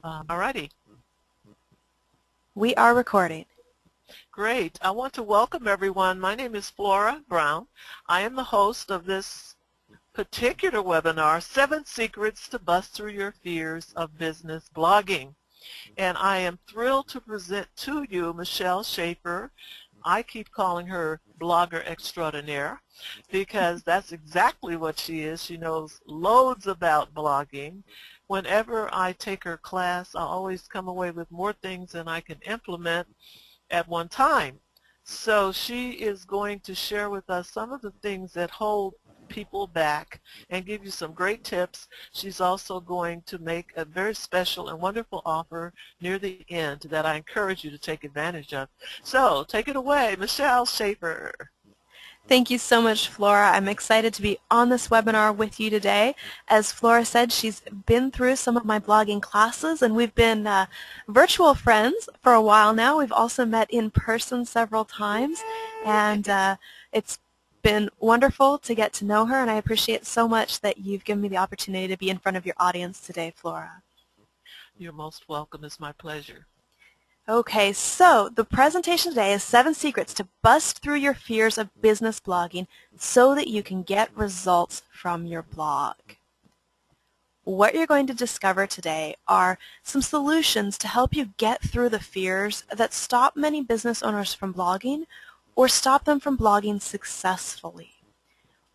Alrighty. We are recording. Great. I want to welcome everyone. My name is Flora Brown. I am the host of this particular webinar, 7 Secrets to Bust Through Your Fears of Business Blogging. And I am thrilled to present to you Michelle Schaefer. I keep calling her blogger extraordinaire because that's exactly what she is. She knows loads about blogging. Whenever I take her class, I always come away with more things than I can implement at one time. So she is going to share with us some of the things that hold people back and give you some great tips. She's also going to make a very special and wonderful offer near the end that I encourage you to take advantage of. So take it away, Michelle Schaefer. Thank you so much, Flora. I'm excited to be on this webinar with you today. As Flora said, she's been through some of my blogging classes, and we've been virtual friends for a while now. We've also met in person several times, and it's been wonderful to get to know her, and I appreciate so much that you've given me the opportunity to be in front of your audience today, Flora. You're most welcome. It's my pleasure. Okay, so the presentation today is 7 secrets to bust through your fears of business blogging so that you can get results from your blog. What you're going to discover today are some solutions to help you get through the fears that stop many business owners from blogging or stop them from blogging successfully.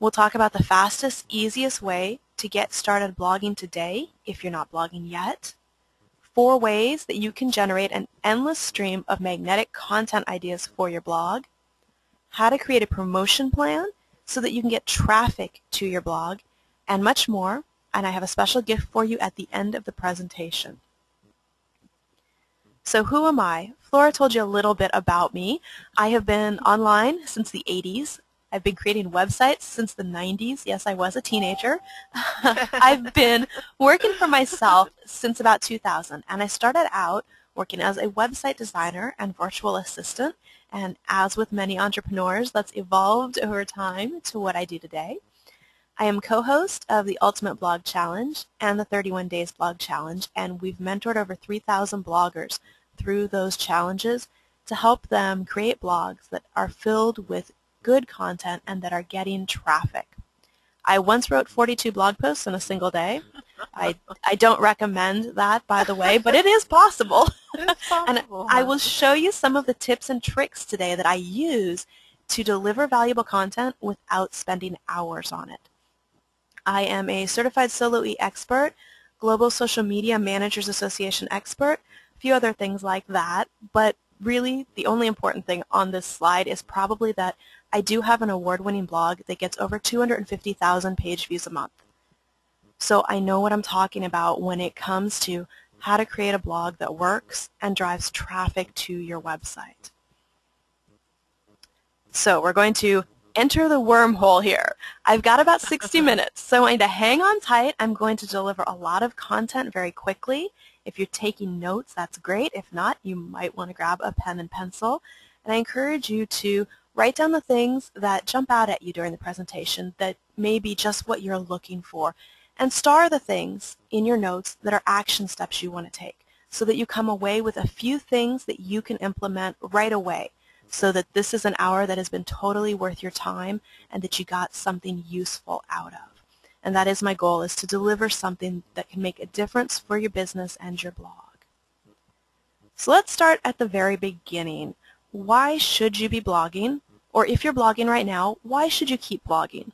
We'll talk about the fastest, easiest way to get started blogging today if you're not blogging yet. 4 ways that you can generate an endless stream of magnetic content ideas for your blog, how to create a promotion plan so that you can get traffic to your blog, and much more, and I have a special gift for you at the end of the presentation. So who am I? Flora told you a little bit about me. I have been online since the 80s. I've been creating websites since the 90s. Yes, I was a teenager. I've been working for myself since about 2000, and I started out working as a website designer and virtual assistant, and as with many entrepreneurs, that's evolved over time to what I do today. I am co-host of the Ultimate Blog Challenge and the 31 Days Blog Challenge, and we've mentored over 3,000 bloggers through those challenges to help them create blogs that are filled with good content and that are getting traffic. I once wrote 42 blog posts in a single day. I don't recommend that, by the way, but it is possible. It's possible. And I will show you some of the tips and tricks today that I use to deliver valuable content without spending hours on it. I am a certified Solo E expert, Global Social Media Managers Association expert, a few other things like that, but really the only important thing on this slide is probably that I do have an award-winning blog that gets over 250,000 page views a month. So I know what I'm talking about when it comes to how to create a blog that works and drives traffic to your website. So we're going to enter the wormhole here. I've got about 60 minutes, so I want you to hang on tight. I'm going to deliver a lot of content very quickly. If you're taking notes, that's great. If not, you might want to grab a pen and pencil. And I encourage you to write down the things that jump out at you during the presentation that may be just what you're looking for. And star the things in your notes that are action steps you want to take so that you come away with a few things that you can implement right away so that this is an hour that has been totally worth your time and that you got something useful out of. And that is my goal, is to deliver something that can make a difference for your business and your blog. So let's start at the very beginning. Why should you be blogging? Or if you're blogging right now, why should you keep blogging?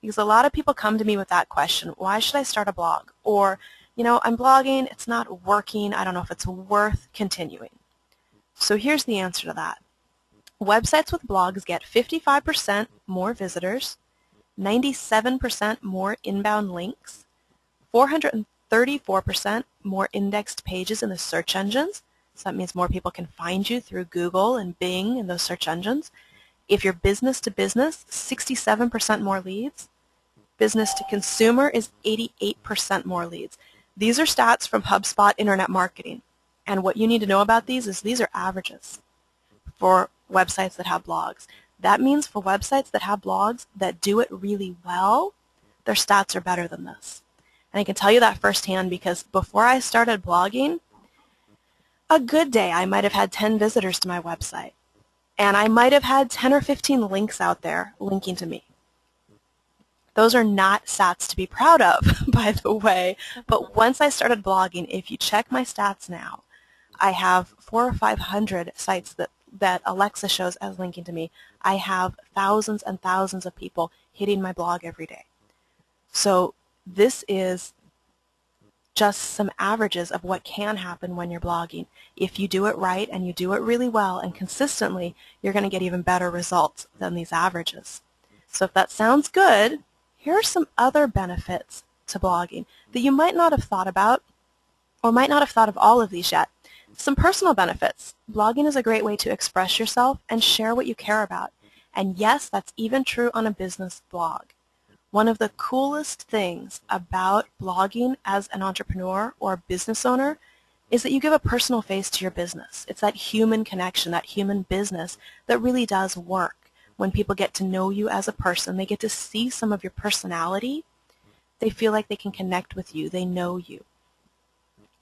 Because a lot of people come to me with that question. Why should I start a blog? Or, you know, I'm blogging, it's not working, I don't know if it's worth continuing. So here's the answer to that. Websites with blogs get 55% more visitors, 97% more inbound links, 434% more indexed pages in the search engines. So that means more people can find you through Google and Bing and those search engines. If you're business to business, 67% more leads. Business to consumer is 88% more leads. These are stats from HubSpot Internet Marketing. And what you need to know about these is these are averages for websites that have blogs. That means for websites that have blogs that do it really well, their stats are better than this. And I can tell you that firsthand because before I started blogging, A good day, I might have had 10 visitors to my website, and I might have had 10 or 15 links out there linking to me. Those are not stats to be proud of, by the way, but once I started blogging, if you check my stats now, I have 400 or 500 sites that Alexa shows as linking to me. I have thousands and thousands of people hitting my blog every day. So this is just some averages of what can happen when you're blogging. If you do it right and you do it really well and consistently, you're going to get even better results than these averages. So if that sounds good, here are some other benefits to blogging that you might not have thought about or might not have thought of all of these yet. Some personal benefits. Blogging is a great way to express yourself and share what you care about. And yes, that's even true on a business blog. One of the coolest things about blogging as an entrepreneur or a business owner is that you give a personal face to your business. It's that human connection, that human business that really does work. When people get to know you as a person, they get to see some of your personality, they feel like they can connect with you, they know you.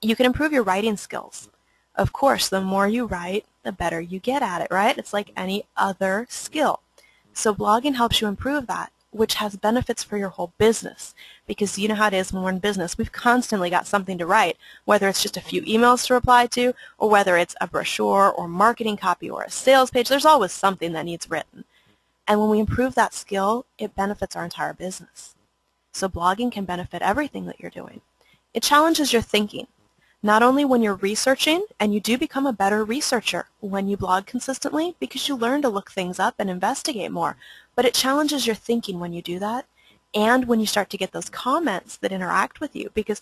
You can improve your writing skills. Of course, the more you write, the better you get at it, right? It's like any other skill. So blogging helps you improve that, which has benefits for your whole business, because you know how it is when we're in business. We've constantly got something to write, whether it's just a few emails to reply to, or whether it's a brochure or marketing copy or a sales page. There's always something that needs written. And when we improve that skill, it benefits our entire business. So blogging can benefit everything that you're doing. It challenges your thinking, not only when you're researching, and you do become a better researcher when you blog consistently because you learn to look things up and investigate more, but it challenges your thinking when you do that and when you start to get those comments that interact with you, because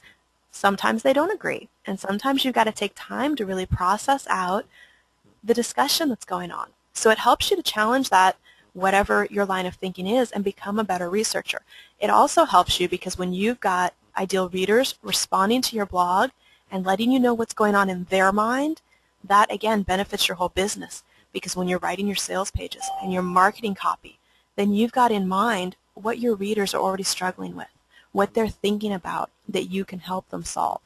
sometimes they don't agree, and sometimes you've got to take time to really process out the discussion that's going on. So it helps you to challenge that, whatever your line of thinking is, and become a better researcher. It also helps you because when you've got ideal readers responding to your blog and letting you know what's going on in their mind, that again benefits your whole business, because when you're writing your sales pages and your marketing copy, then you've got in mind what your readers are already struggling with, what they're thinking about that you can help them solve.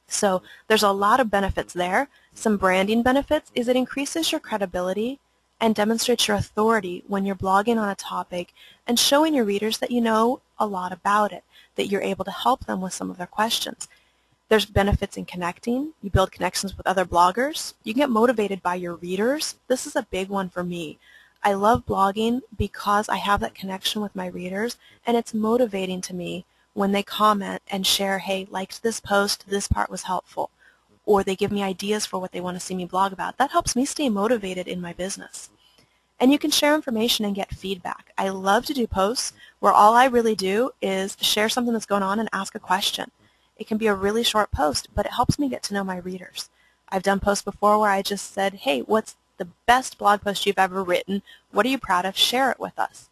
So there's a lot of benefits there. Some branding benefits is it increases your credibility and demonstrates your authority when you're blogging on a topic and showing your readers that you know a lot about it, that you're able to help them with some of their questions. There's benefits in connecting. You build connections with other bloggers. You get motivated by your readers. This is a big one for me. I love blogging because I have that connection with my readers, and it's motivating to me when they comment and share, hey, liked this post, this part was helpful, or they give me ideas for what they want to see me blog about. That helps me stay motivated in my business. And you can share information and get feedback. I love to do posts where all I really do is share something that's going on and ask a question. It can be a really short post, but it helps me get to know my readers. I've done posts before where I just said, hey, what's the best blog post you've ever written? What are you proud of? Share it with us.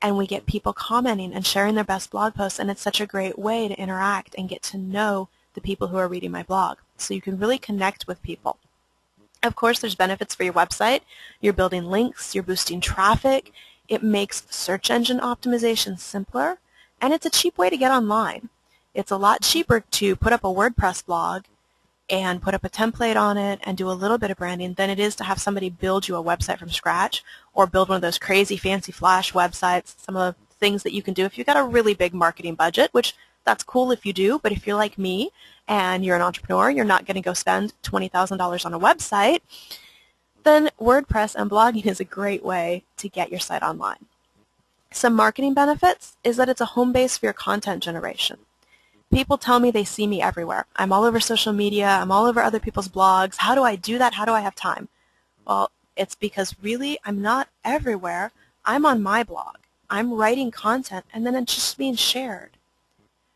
And we get people commenting and sharing their best blog posts, and it's such a great way to interact and get to know the people who are reading my blog. So you can really connect with people. Of course, there's benefits for your website. You're building links, you're boosting traffic. It makes search engine optimization simpler, and it's a cheap way to get online. It's a lot cheaper to put up a WordPress blog and put up a template on it and do a little bit of branding than it is to have somebody build you a website from scratch or build one of those crazy fancy flash websites, some of the things that you can do if you've got a really big marketing budget, which that's cool if you do, but if you're like me and you're an entrepreneur, you're not going to go spend $20,000 on a website, then WordPress and blogging is a great way to get your site online. Some marketing benefits is that it's a home base for your content generation. People tell me they see me everywhere. I'm all over social media. I'm all over other people's blogs. How do I do that? How do I have time? Well, it's because really I'm not everywhere. I'm on my blog. I'm writing content, and then it's just being shared.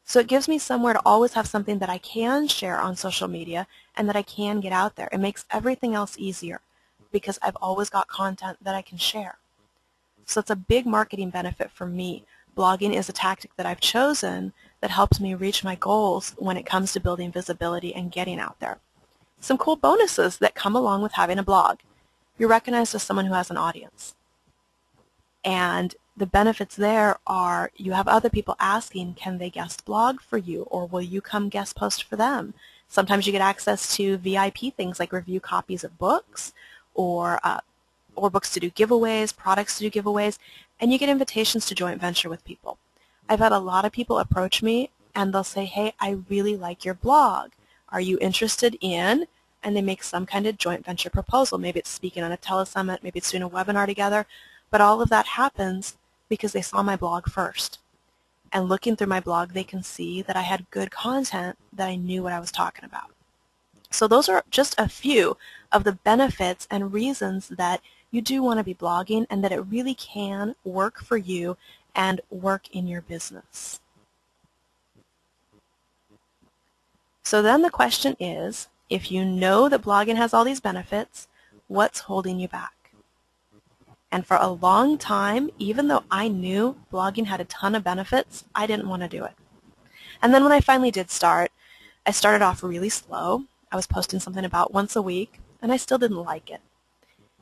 So it gives me somewhere to always have something that I can share on social media and that I can get out there. It makes everything else easier because I've always got content that I can share. So it's a big marketing benefit for me. Blogging is a tactic that I've chosen that helps me reach my goals when it comes to building visibility and getting out there. Some cool bonuses that come along with having a blog. You're recognized as someone who has an audience. And the benefits there are you have other people asking, can they guest blog for you, or will you come guest post for them? Sometimes you get access to VIP things like review copies of books or books to do giveaways, products to do giveaways, and you get invitations to joint venture with people. I've had a lot of people approach me and they'll say, hey, I really like your blog. Are you interested in, and they make some kind of joint venture proposal. Maybe it's speaking on a telesummit, maybe it's doing a webinar together, but all of that happens because they saw my blog first. And looking through my blog, they can see that I had good content, that I knew what I was talking about. So those are just a few of the benefits and reasons that you do want to be blogging and that it really can work for you and work in your business. So then the question is, if you know that blogging has all these benefits, what's holding you back? And for a long time, even though I knew blogging had a ton of benefits, I didn't want to do it. And then when I finally did start, I started off really slow. I was posting something about once a week, and I still didn't like it.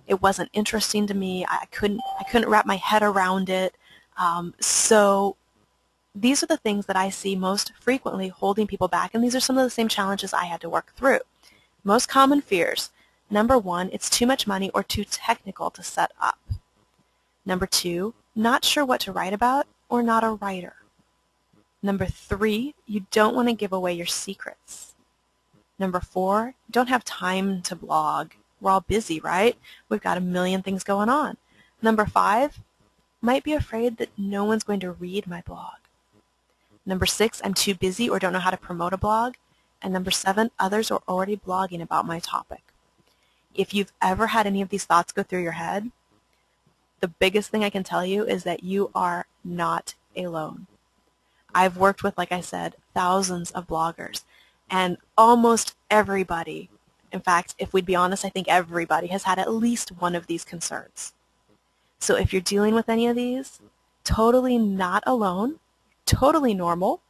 It wasn't interesting to me. I couldn't wrap my head around it. So these are the things that I see most frequently holding people back, and these are some of the same challenges I had to work through. Most common fears. Number one, it's too much money or too technical to set up. Number two, not sure what to write about or not a writer. Number three, you don't want to give away your secrets. Number four, you don't have time to blog. We're all busy, right? We've got a million things going on. Number five, might be afraid that no one's going to read my blog. Number six, I'm too busy or don't know how to promote a blog. And number seven, others are already blogging about my topic. If you've ever had any of these thoughts go through your head, the biggest thing I can tell you is that you are not alone. I've worked with, like I said, thousands of bloggers, and almost everybody, in fact, if we'd be honest, I think everybody has had at least one of these concerns. So if you're dealing with any of these, totally not alone, totally normal,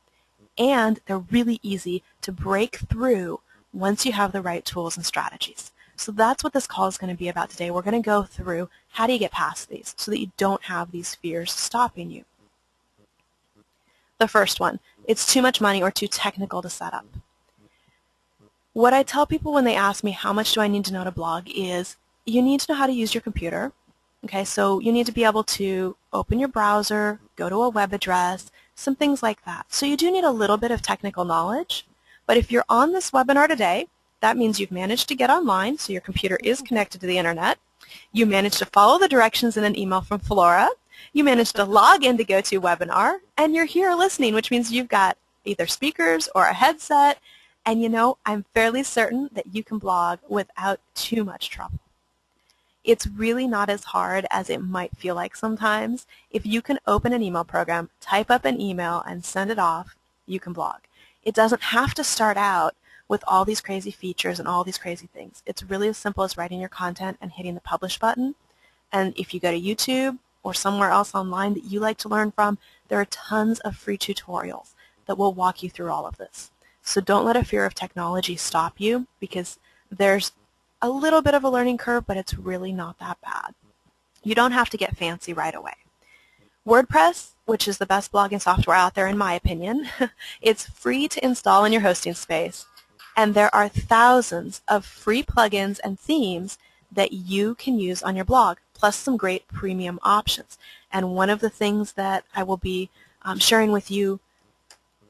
and they're really easy to break through once you have the right tools and strategies. So that's what this call is going to be about today. We're going to go through how do you get past these so that you don't have these fears stopping you. The first one, it's too much money or too technical to set up. What I tell people when they ask me how much do I need to know to blog is you need to know how to use your computer. Okay, so you need to be able to open your browser, go to a web address, some things like that. So you do need a little bit of technical knowledge, but if you're on this webinar today, that means you've managed to get online, so your computer is connected to the internet. You managed to follow the directions in an email from Flora. You managed to log in to GoToWebinar, and you're here listening, which means you've got either speakers or a headset, and you know, I'm fairly certain that you can blog without too much trouble. It's really not as hard as it might feel like sometimes. If you can open an email program, type up an email, and send it off, you can blog. It doesn't have to start out with all these crazy features and all these crazy things. It's really as simple as writing your content and hitting the publish button. And if you go to YouTube or somewhere else online that you like to learn from, there are tons of free tutorials that will walk you through all of this. So don't let a fear of technology stop you, because there's a little bit of a learning curve, but it's really not that bad. You don't have to get fancy right away. WordPress, which is the best blogging software out there in my opinion, it's free to install in your hosting space. And there are thousands of free plugins and themes that you can use on your blog, plus some great premium options. And one of the things that I will be sharing with you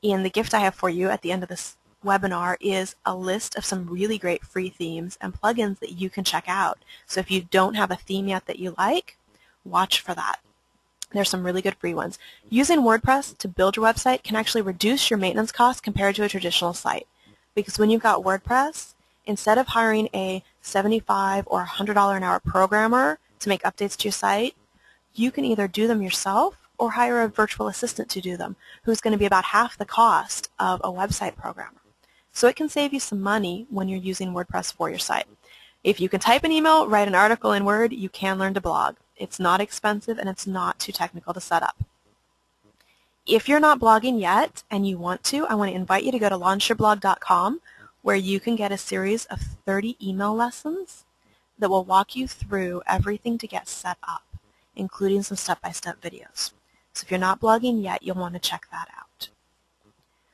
in the gift I have for you at the end of this webinar is a list of some really great free themes and plugins that you can check out. So if you don't have a theme yet that you like, watch for that. There's some really good free ones. Using WordPress to build your website can actually reduce your maintenance costs compared to a traditional site. Because when you've got WordPress, instead of hiring a $75 or $100 an hour programmer to make updates to your site, you can either do them yourself or hire a virtual assistant to do them, who's going to be about half the cost of a website programmer. So it can save you some money when you're using WordPress for your site. If you can type an email, write an article in Word, you can learn to blog. It's not expensive and it's not too technical to set up. If you're not blogging yet and you want to, I want to invite you to go to launchyourblog.com, where you can get a series of 30 email lessons that will walk you through everything to get set up, including some step-by-step videos. So if you're not blogging yet, you'll want to check that out.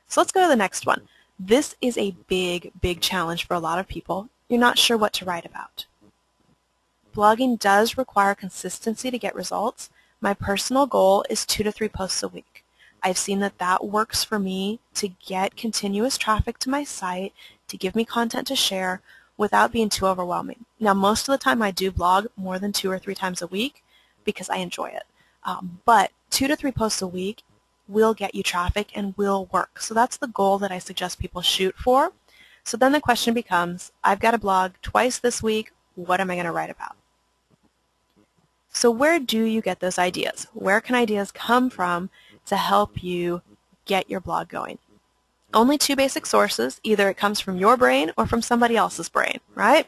So let's go to the next one. This is a big, big challenge for a lot of people. You're not sure what to write about. Blogging does require consistency to get results. My personal goal is 2 to 3 posts a week. I've seen that that works for me to get continuous traffic to my site, to give me content to share without being too overwhelming. Now, most of the time I do blog more than 2 or 3 times a week because I enjoy it. But 2 to 3 posts a week will get you traffic and will work. So that's the goal that I suggest people shoot for. So then the question becomes, I've got to blog twice this week. What am I going to write about? So where do you get those ideas? Where can ideas come from to help you get your blog going? Only 2 basic sources. Either it comes from your brain or from somebody else's brain, right?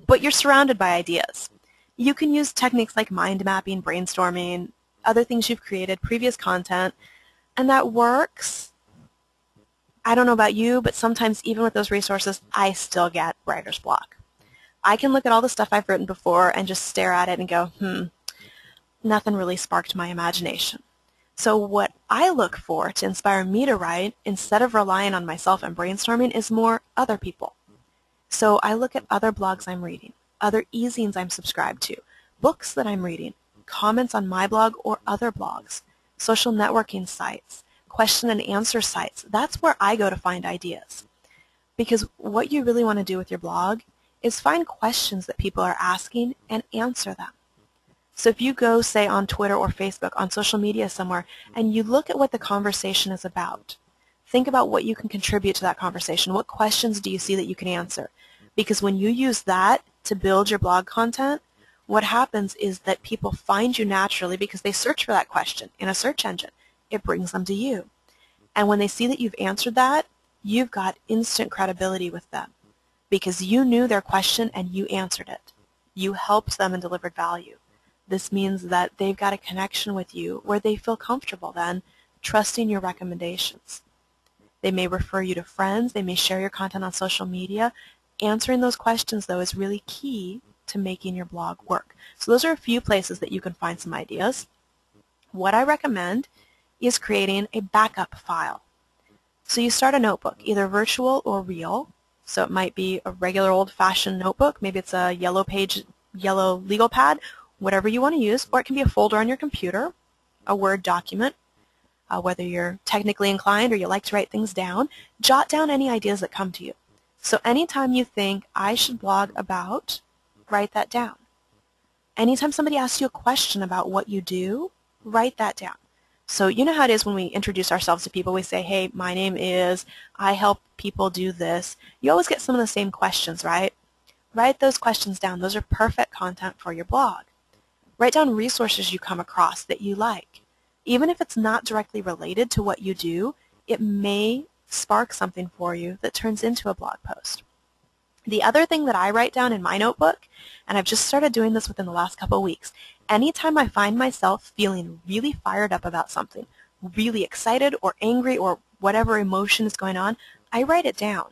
But you're surrounded by ideas. You can use techniques like mind mapping, brainstorming, other things you've created, previous content, and that works. I don't know about you, but sometimes even with those resources, I still get writer's block. I can look at all the stuff I've written before and just stare at it and go, nothing really sparked my imagination. So what I look for to inspire me to write, instead of relying on myself and brainstorming, is more other people. So I look at other blogs I'm reading, other e-zines I'm subscribed to, books that I'm reading, comments on my blog or other blogs, social networking sites, question and answer sites. That's where I go to find ideas. Because what you really want to do with your blog is find questions that people are asking and answer them. So if you go, say, on Twitter or Facebook, on social media somewhere, and you look at what the conversation is about, think about what you can contribute to that conversation. What questions do you see that you can answer? Because when you use that to build your blog content, what happens is that people find you naturally because they search for that question in a search engine. It brings them to you. And when they see that you've answered that, you've got instant credibility with them because you knew their question and you answered it. You helped them and delivered value. This means that they've got a connection with you where they feel comfortable then trusting your recommendations. They may refer you to friends. They may share your content on social media. Answering those questions, though, is really key to making your blog work. So those are a few places that you can find some ideas. What I recommend is creating a backup file. So you start a notebook, either virtual or real. So it might be a regular old-fashioned notebook. Maybe it's a yellow legal pad, whatever you want to use, or it can be a folder on your computer, a Word document. Whether you're technically inclined or you like to write things down, jot down any ideas that come to you. So anytime you think, I should blog about, write that down. Anytime somebody asks you a question about what you do, write that down. So you know how it is when we introduce ourselves to people, we say, hey, my name is, I help people do this. You always get some of the same questions, right? Write those questions down. Those are perfect content for your blog. Write down resources you come across that you like. Even if it's not directly related to what you do, it may spark something for you that turns into a blog post. The other thing that I write down in my notebook, and I've just started doing this within the last couple of weeks, anytime I find myself feeling really fired up about something, really excited or angry or whatever emotion is going on, I write it down.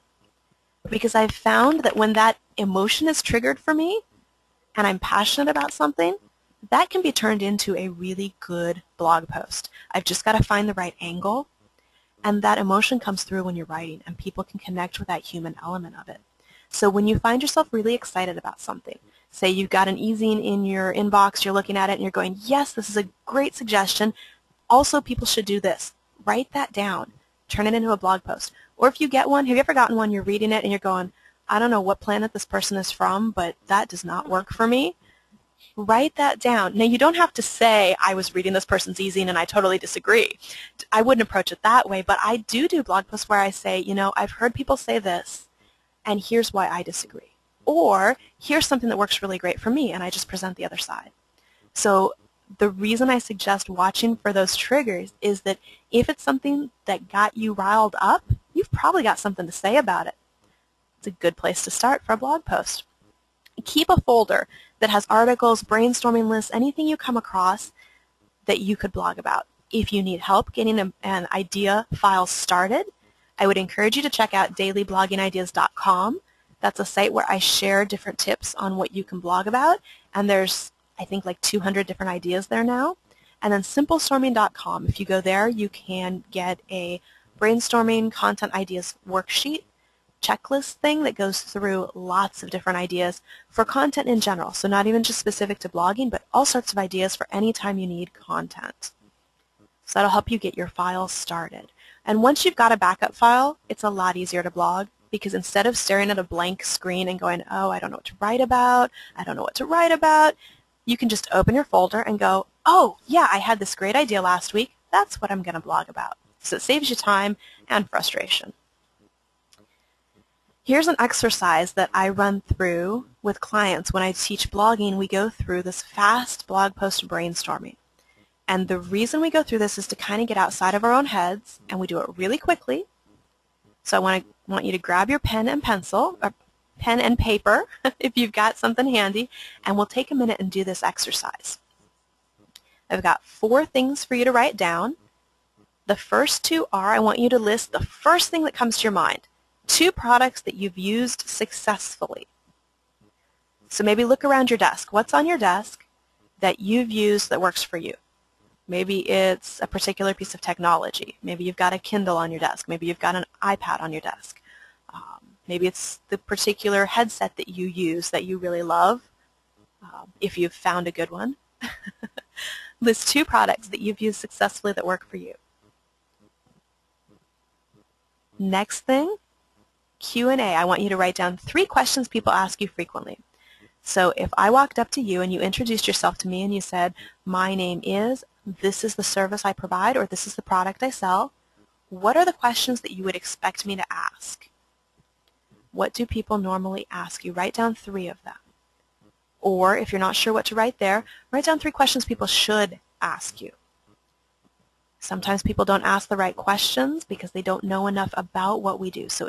Because I've found that when that emotion is triggered for me and I'm passionate about something, that can be turned into a really good blog post. I've just got to find the right angle, and that emotion comes through when you're writing, and people can connect with that human element of it. So when you find yourself really excited about something, say you've got an e-zine in your inbox, you're looking at it, and you're going, yes, this is a great suggestion. Also, people should do this. Write that down. Turn it into a blog post. Or if you get one, have you ever gotten one, you're reading it, and you're going, I don't know what planet this person is from, but that does not work for me? Write that down. Now, you don't have to say, I was reading this person's e-zine and I totally disagree. I wouldn't approach it that way, but I do blog posts where I say, you know, I've heard people say this, and here's why I disagree. Or, here's something that works really great for me, and I just present the other side. So, the reason I suggest watching for those triggers is that if it's something that got you riled up, you've probably got something to say about it. It's a good place to start for a blog post. Keep a folder that has articles, brainstorming lists, anything you come across that you could blog about. If you need help getting an idea file started, I would encourage you to check out dailybloggingIdeas.com. That's a site where I share different tips on what you can blog about, and there's, I think, like 200 different ideas there now. And then simplestorming.com. If you go there, you can get a brainstorming content ideas worksheet checklist thing that goes through lots of different ideas for content in general. So not even just specific to blogging, but all sorts of ideas for any time you need content. So that'll help you get your file started. And once you've got a backup file, it's a lot easier to blog because instead of staring at a blank screen and going, oh, I don't know what to write about, you can just open your folder and go, oh, yeah, I had this great idea last week. That's what I'm going to blog about. So it saves you time and frustration. Here's an exercise that I run through with clients. When I teach blogging, we go through this fast blog post brainstorming. And the reason we go through this is to kind of get outside of our own heads, and we do it really quickly. So I want you to grab your pen and pencil, or pen and paper, if you've got something handy, and we'll take a minute and do this exercise. I've got 4 things for you to write down. The first 2 are, I want you to list the first thing that comes to your mind. 2 products that you've used successfully. So maybe look around your desk. What's on your desk that you've used that works for you? Maybe it's a particular piece of technology. Maybe you've got a Kindle on your desk. Maybe you've got an iPad on your desk. Maybe it's the particular headset that you use that you really love, if you've found a good one. List 2 products that you've used successfully that work for you. Next thing, Q&A. I want you to write down 3 questions people ask you frequently. So if I walked up to you and you introduced yourself to me and you said, my name is, this is the service I provide, or this is the product I sell, what are the questions that you would expect me to ask? What do people normally ask you? Write down 3 of them. Or if you're not sure what to write there, write down 3 questions people should ask you. Sometimes people don't ask the right questions because they don't know enough about what we do. So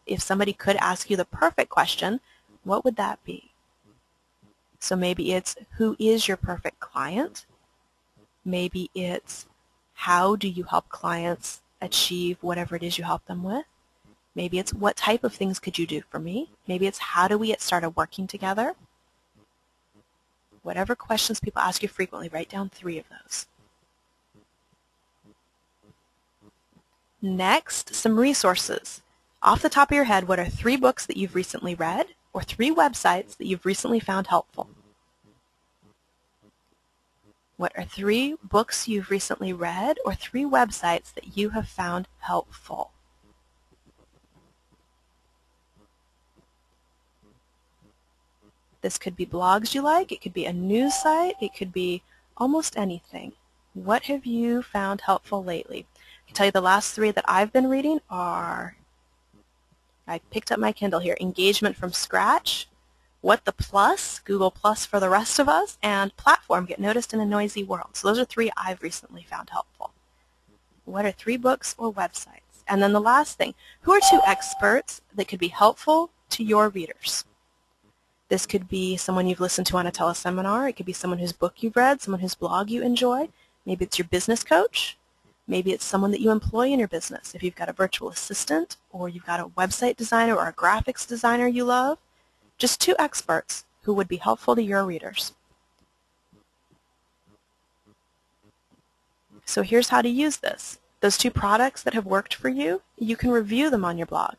if somebody could ask you the perfect question, what would that be? So maybe it's, who is your perfect client? Maybe it's, how do you help clients achieve whatever it is you help them with? Maybe it's, what type of things could you do for me? Maybe it's, how do we get started working together? Whatever questions people ask you frequently, write down 3 of those. Next, some resources. Off the top of your head, what are 3 books that you've recently read or 3 websites that you've recently found helpful? What are 3 books you've recently read or 3 websites that you have found helpful? This could be blogs you like, it could be a news site, it could be almost anything. What have you found helpful lately? I can tell you the last 3 that I've been reading are, I picked up my Kindle here, Engagement from Scratch, What the Plus, Google Plus for the rest of us, and Platform, Get Noticed in a Noisy World. So those are 3 I've recently found helpful. What are 3 books or websites? And then the last thing, who are 2 experts that could be helpful to your readers? This could be someone you've listened to on a teleseminar. It could be someone whose book you've read, someone whose blog you enjoy. Maybe it's your business coach. Maybe it's someone that you employ in your business. If you've got a virtual assistant or you've got a website designer or a graphics designer you love, just 2 experts who would be helpful to your readers. So here's how to use this. Those 2 products that have worked for you, you can review them on your blog.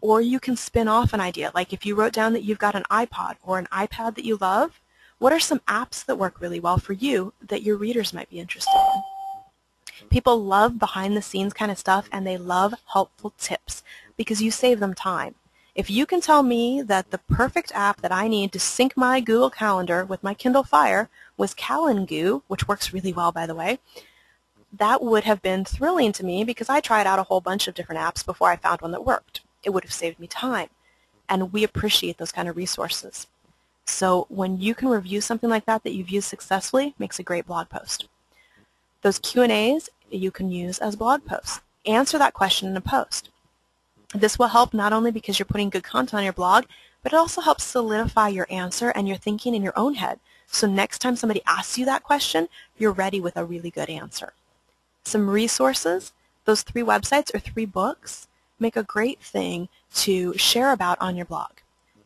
Or you can spin off an idea. Like if you wrote down that you've got an iPod or an iPad that you love, what are some apps that work really well for you that your readers might be interested in? People love behind-the-scenes kind of stuff, and they love helpful tips because you save them time. If you can tell me that the perfect app that I need to sync my Google Calendar with my Kindle Fire was Calendgoo, which works really well, by the way, that would have been thrilling to me because I tried out a whole bunch of different apps before I found one that worked. It would have saved me time, and we appreciate those kind of resources. So when you can review something like that you've used successfully, makes a great blog post. Those Q&As you can use as blog posts. Answer that question in a post. This will help not only because you're putting good content on your blog, but it also helps solidify your answer and your thinking in your own head. So next time somebody asks you that question, you're ready with a really good answer. Some resources, those 3 websites or 3 books, make a great thing to share about on your blog.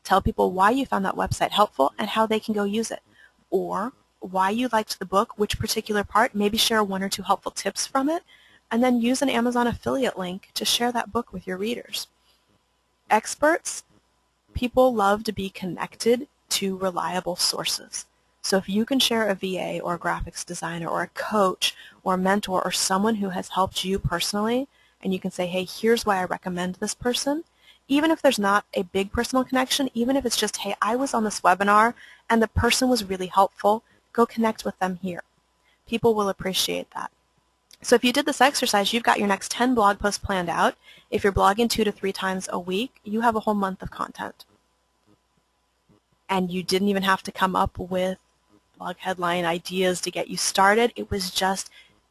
Tell people why you found that website helpful and how they can go use it. Or why you liked the book, which particular part, maybe share 1 or 2 helpful tips from it, and then use an Amazon affiliate link to share that book with your readers. Experts, people love to be connected to reliable sources. So if you can share a VA or a graphics designer or a coach or a mentor or someone who has helped you personally, and you can say, hey, here's why I recommend this person, even if there's not a big personal connection, even if it's just, hey, I was on this webinar and the person was really helpful, go connect with them here. People will appreciate that. So if you did this exercise, you've got your next 10 blog posts planned out. If you're blogging 2 to 3 times a week, you have a whole month of content. And you didn't even have to come up with blog headline ideas to get you started. It was just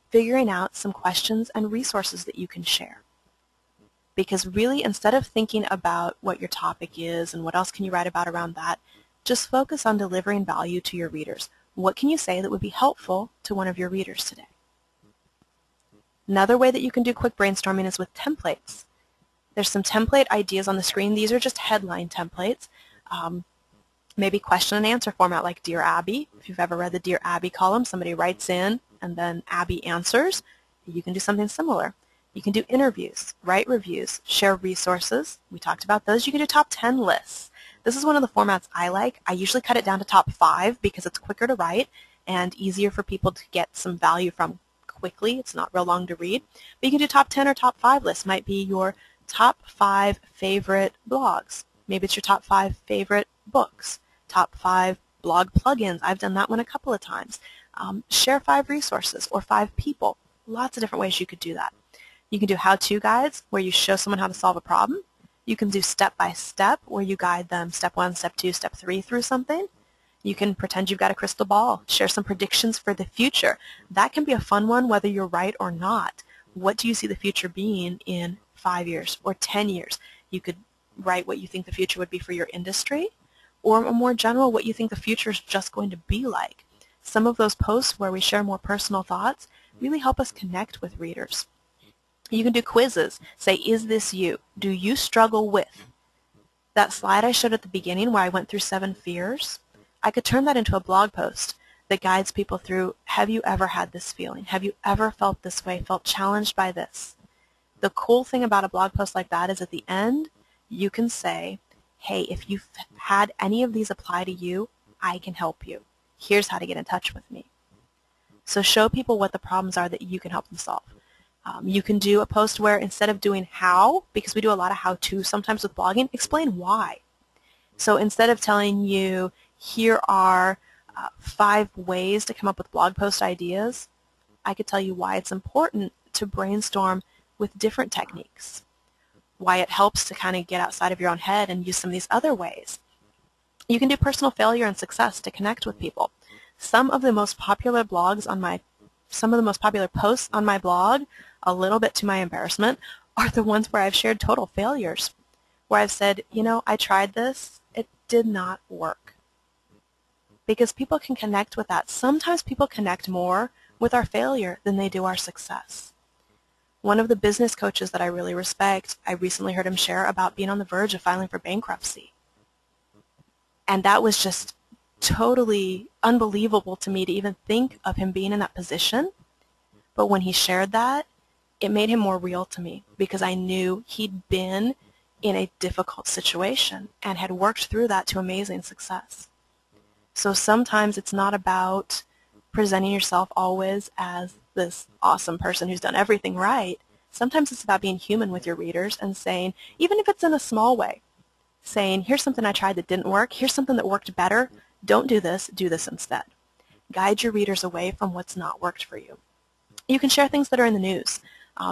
figuring out some questions and resources that you can share. Because really, instead of thinking about what your topic is and what else can you write about around that, just focus on delivering value to your readers. What can you say that would be helpful to one of your readers today? Another way that you can do quick brainstorming is with templates. There's some template ideas on the screen. These are just headline templates. Maybe question and answer format like Dear Abby. If you've ever read the Dear Abby column, somebody writes in and then Abby answers. You can do something similar. You can do interviews, write reviews, share resources. We talked about those. You can do top 10 lists. This is one of the formats I like. I usually cut it down to top 5 because it's quicker to write and easier for people to get some value from quickly. It's not real long to read. But you can do top 10 or top 5 lists. Might be your top 5 favorite blogs. Maybe it's your top 5 favorite books, top 5 blog plugins. I've done that one a couple of times. Share 5 resources or 5 people. Lots of different ways you could do that. You can do how-to guides where you show someone how to solve a problem. You can do step-by-step where you guide them step 1, step 2, step 3 through something. You can pretend you've got a crystal ball, share some predictions for the future. That can be a fun one whether you're right or not. What do you see the future being in 5 years or 10 years? You could write what you think the future would be for your industry, or more general, what you think the future is just going to be like. Some of those posts where we share more personal thoughts really help us connect with readers. You can do quizzes. Say, is this you? Do you struggle with? That slide I showed at the beginning where I went through 7 fears, I could turn that into a blog post that guides people through, have you ever had this feeling? Have you ever felt this way, felt challenged by this? The cool thing about a blog post like that is at the end, you can say, hey, if you've had any of these apply to you, I can help you. Here's how to get in touch with me. So show people what the problems are that you can help them solve. You can do a post where instead of doing how, because we do a lot of how-to sometimes with blogging, explain why. So instead of telling you, here are 5 ways to come up with blog post ideas, I could tell you why it's important to brainstorm with different techniques, why it helps to kind of get outside of your own head and use some of these other ways. You can do personal failure and success to connect with people. Some of the most popular posts on my blog, a little bit to my embarrassment, are the ones where I've shared total failures, where I've said, you know, I tried this, it did not work. Because people can connect with that. Sometimes people connect more with our failure than they do our success. One of the business coaches that I really respect, I recently heard him share about being on the verge of filing for bankruptcy. And that was just totally unbelievable to me to even think of him being in that position. But when he shared that, it made him more real to me because I knew he'd been in a difficult situation and had worked through that to amazing success. So sometimes it's not about presenting yourself always as this awesome person who's done everything right. Sometimes it's about being human with your readers and saying, even if it's in a small way, saying, here's something I tried that didn't work, here's something that worked better, don't do this instead. Guide your readers away from what's not worked for you. You can share things that are in the news.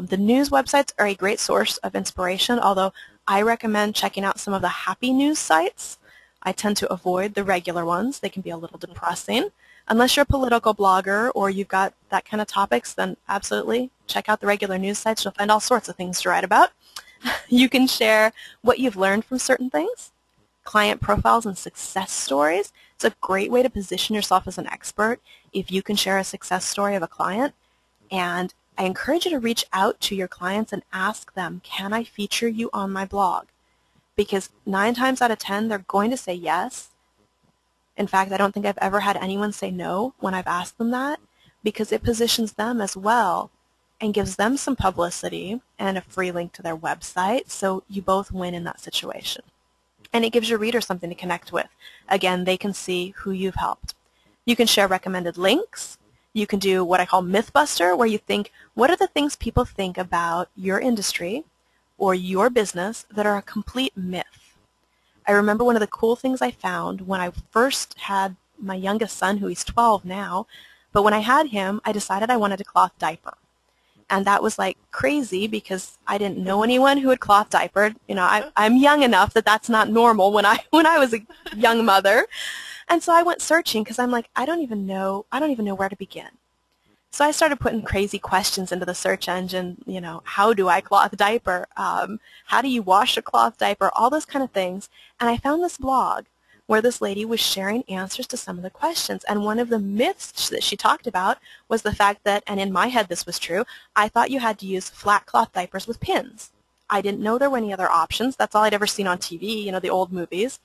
The news websites are a great source of inspiration, although I recommend checking out some of the happy news sites. I tend to avoid the regular ones. They can be a little depressing. Unless you're a political blogger or you've got that kind of topics, then absolutely check out the regular news sites. You'll find all sorts of things to write about. You can share what you've learned from certain things, client profiles and success stories. It's a great way to position yourself as an expert if you can share a success story of a client. And I encourage you to reach out to your clients and ask them, can I feature you on my blog? Because 9 times out of 10, they're going to say yes. In fact, I don't think I've ever had anyone say no when I've asked them that, because it positions them as well and gives them some publicity and a free link to their website, so you both win in that situation. And it gives your readers something to connect with. Again, they can see who you've helped. You can share recommended links. You can do what I call Mythbuster, where you think, what are the things people think about your industry or your business that are a complete myth? I remember one of the cool things I found when I first had my youngest son, who he's 12 now, but when I had him, I decided I wanted a cloth diaper. And that was like crazy because I didn't know anyone who had cloth diapered. You know, I'm young enough that that's not normal when I was a young mother. And so I went searching because I'm like, I don't even know where to begin. So I started putting crazy questions into the search engine, you know, how do I cloth diaper? How do you wash a cloth diaper? All those kind of things. And I found this blog where this lady was sharing answers to some of the questions. And one of the myths that she talked about was the fact that, and in my head this was true, I thought you had to use flat cloth diapers with pins. I didn't know there were any other options. That's all I'd ever seen on TV, you know, the old movies.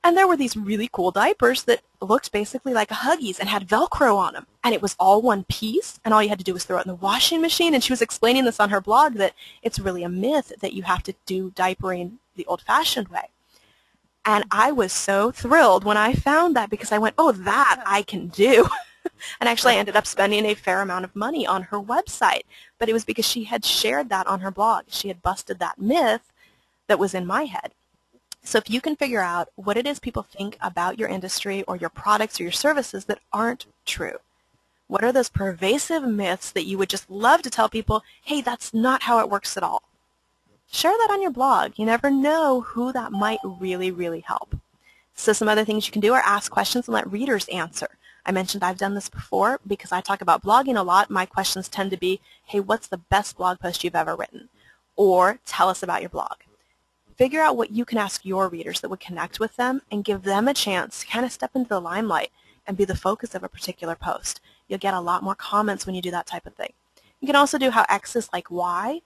And there were these really cool diapers that looked basically like a Huggies and had Velcro on them. And it was all one piece, and all you had to do was throw it in the washing machine. And she was explaining this on her blog, that it's really a myth that you have to do diapering the old-fashioned way. And I was so thrilled when I found that, because I went, oh, that I can do. And actually I ended up spending a fair amount of money on her website. But it was because she had shared that on her blog. She had busted that myth that was in my head. So if you can figure out what it is people think about your industry or your products or your services that aren't true, what are those pervasive myths that you would just love to tell people, hey, that's not how it works at all? Share that on your blog. You never know who that might really, really help. So some other things you can do are ask questions and let readers answer. I mentioned I've done this before because I talk about blogging a lot. My questions tend to be, hey, what's the best blog post you've ever written? Or tell us about your blog. Figure out what you can ask your readers that would connect with them and give them a chance to kind of step into the limelight and be the focus of a particular post. You'll get a lot more comments when you do that type of thing. You can also do how X is like Y.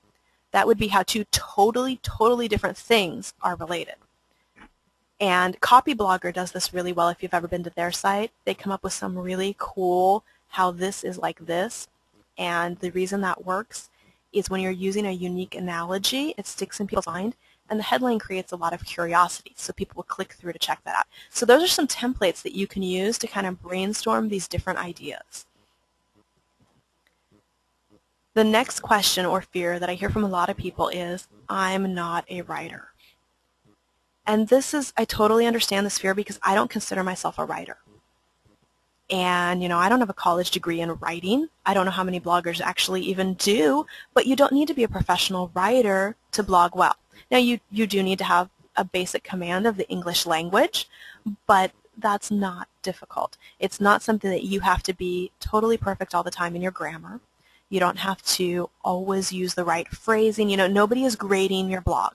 That would be how two totally, totally different things are related. And Copyblogger does this really well if you've ever been to their site. They come up with some really cool how this is like this. And the reason that works is when you're using a unique analogy, it sticks in people's mind, and the headline creates a lot of curiosity, so people will click through to check that out. So those are some templates that you can use to kind of brainstorm these different ideas. The next question or fear that I hear from a lot of people is, I'm not a writer. And this is, I totally understand this fear because I don't consider myself a writer. And, you know, I don't have a college degree in writing. I don't know how many bloggers actually even do, but you don't need to be a professional writer to blog well. Now, you do need to have a basic command of the English language, but that's not difficult. It's not something that you have to be totally perfect all the time in your grammar. You don't have to always use the right phrasing. You know, nobody is grading your blog.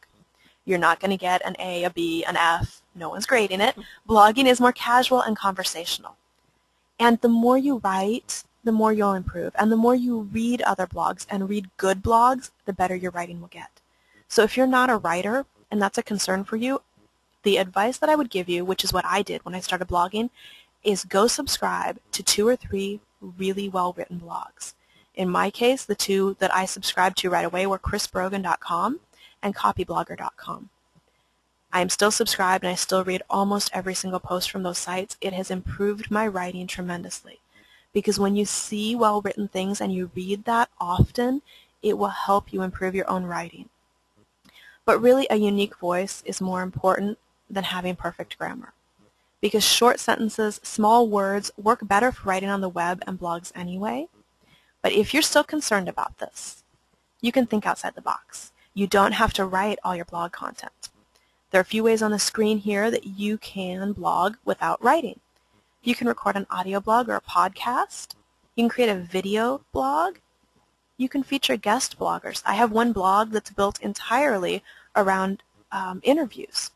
You're not going to get an A, a B, an F. No one's grading it. Blogging is more casual and conversational. And the more you write, the more you'll improve. And the more you read other blogs and read good blogs, the better your writing will get. So if you're not a writer, and that's a concern for you, the advice that I would give you, which is what I did when I started blogging, is go subscribe to 2 or 3 really well-written blogs. In my case, the 2 that I subscribed to right away were chrisbrogan.com and copyblogger.com. I am still subscribed and I still read almost every single post from those sites. It has improved my writing tremendously, because when you see well-written things and you read that often, it will help you improve your own writing. But really, a unique voice is more important than having perfect grammar, because short sentences, small words work better for writing on the web and blogs anyway. But if you're still concerned about this, you can think outside the box. You don't have to write all your blog content. There are a few ways on the screen here that you can blog without writing. You can record an audio blog or a podcast. You can create a video blog. You can feature guest bloggers. I have one blog that's built entirely around interviews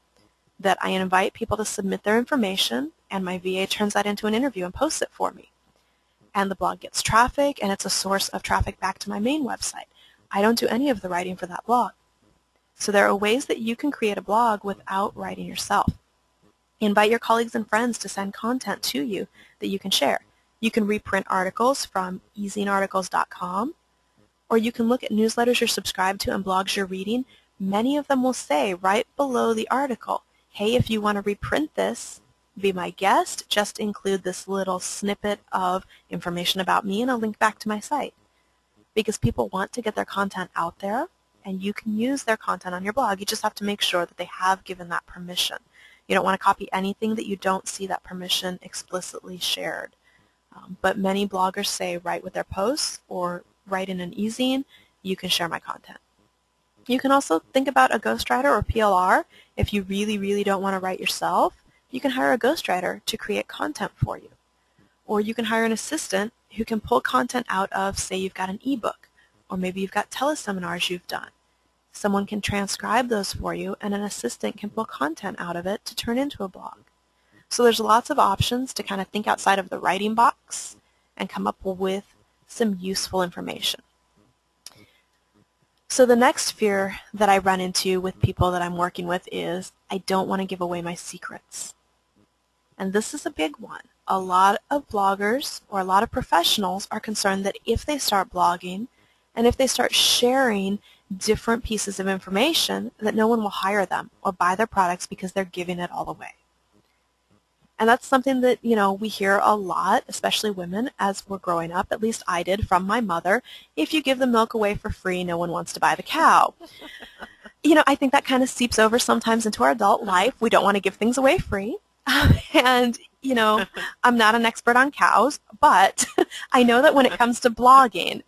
that I invite people to submit their information, and my VA turns that into an interview and posts it for me. And the blog gets traffic, and it's a source of traffic back to my main website. I don't do any of the writing for that blog. So there are ways that you can create a blog without writing yourself. Invite your colleagues and friends to send content to you that you can share. You can reprint articles from easinarticles.com, Or you can look at newsletters you're subscribed to and blogs you're reading. Many of them will say right below the article, hey, if you want to reprint this, be my guest, just include this little snippet of information about me and a link back to my site. Because people want to get their content out there, and you can use their content on your blog. You just have to make sure that they have given that permission. You don't want to copy anything that you don't see that permission explicitly shared. But many bloggers say write with their posts or write in an e-zine, you can share my content. You can also think about a ghostwriter or PLR. If you really, really don't want to write yourself, you can hire a ghostwriter to create content for you. Or you can hire an assistant who can pull content out of, say you've got an ebook, or maybe you've got teleseminars you've done. Someone can transcribe those for you, and an assistant can pull content out of it to turn into a blog. So there's lots of options to kind of think outside of the writing box and come up with some useful information. So the next fear that I run into with people that I'm working with is I don't want to give away my secrets. And this is a big one. A lot of bloggers or a lot of professionals are concerned that if they start blogging and if they start sharing different pieces of information, that no one will hire them or buy their products because they're giving it all away. And that's something that, we hear a lot, especially women, as we're growing up. At least I did from my mother. If you give the milk away for free, no one wants to buy the cow. I think that kind of seeps over sometimes into our adult life. We don't want to give things away free. And, I'm not an expert on cows, but I know that when it comes to blogging,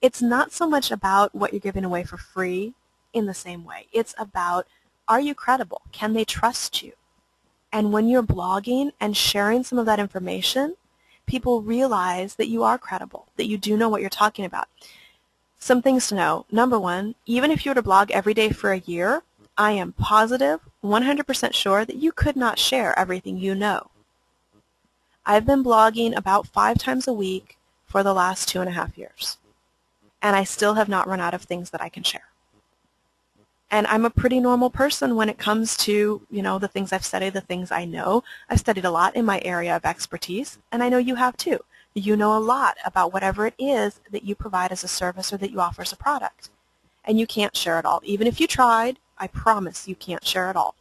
it's not so much about what you're giving away for free in the same way. It's about, are you credible? Can they trust you? And when you're blogging and sharing some of that information, people realize that you are credible, that you do know what you're talking about. Some things to know. Number one, even if you were to blog every day for a year, I am positive, 100% sure that you could not share everything you know. I've been blogging about 5 times a week for the last 2.5 years, and I still have not run out of things that I can share. And I'm a pretty normal person when it comes to, the things I've studied, the things I know. I've studied a lot in my area of expertise, and I know you have too. You know a lot about whatever it is that you provide as a service or that you offer as a product. And you can't share it all. Even if you tried, I promise you can't share it all.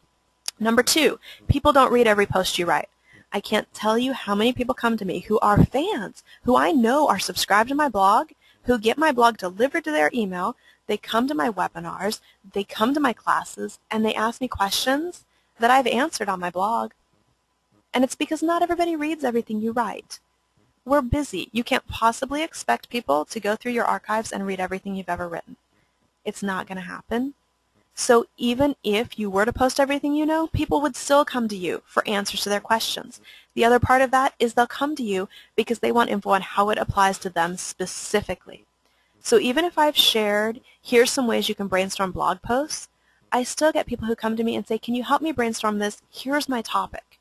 Number 2, people don't read every post you write. I can't tell you how many people come to me who are fans, who I know are subscribed to my blog, who get my blog delivered to their email. They come to my webinars, they come to my classes, and they ask me questions that I've answered on my blog. And it's because not everybody reads everything you write. We're busy. You can't possibly expect people to go through your archives and read everything you've ever written. It's not going to happen. So even if you were to post everything you know, people would still come to you for answers to their questions. The other part of that is they'll come to you because they want info on how it applies to them specifically. So even if I've shared, here's some ways you can brainstorm blog posts, I still get people who come to me and say, can you help me brainstorm this? Here's my topic.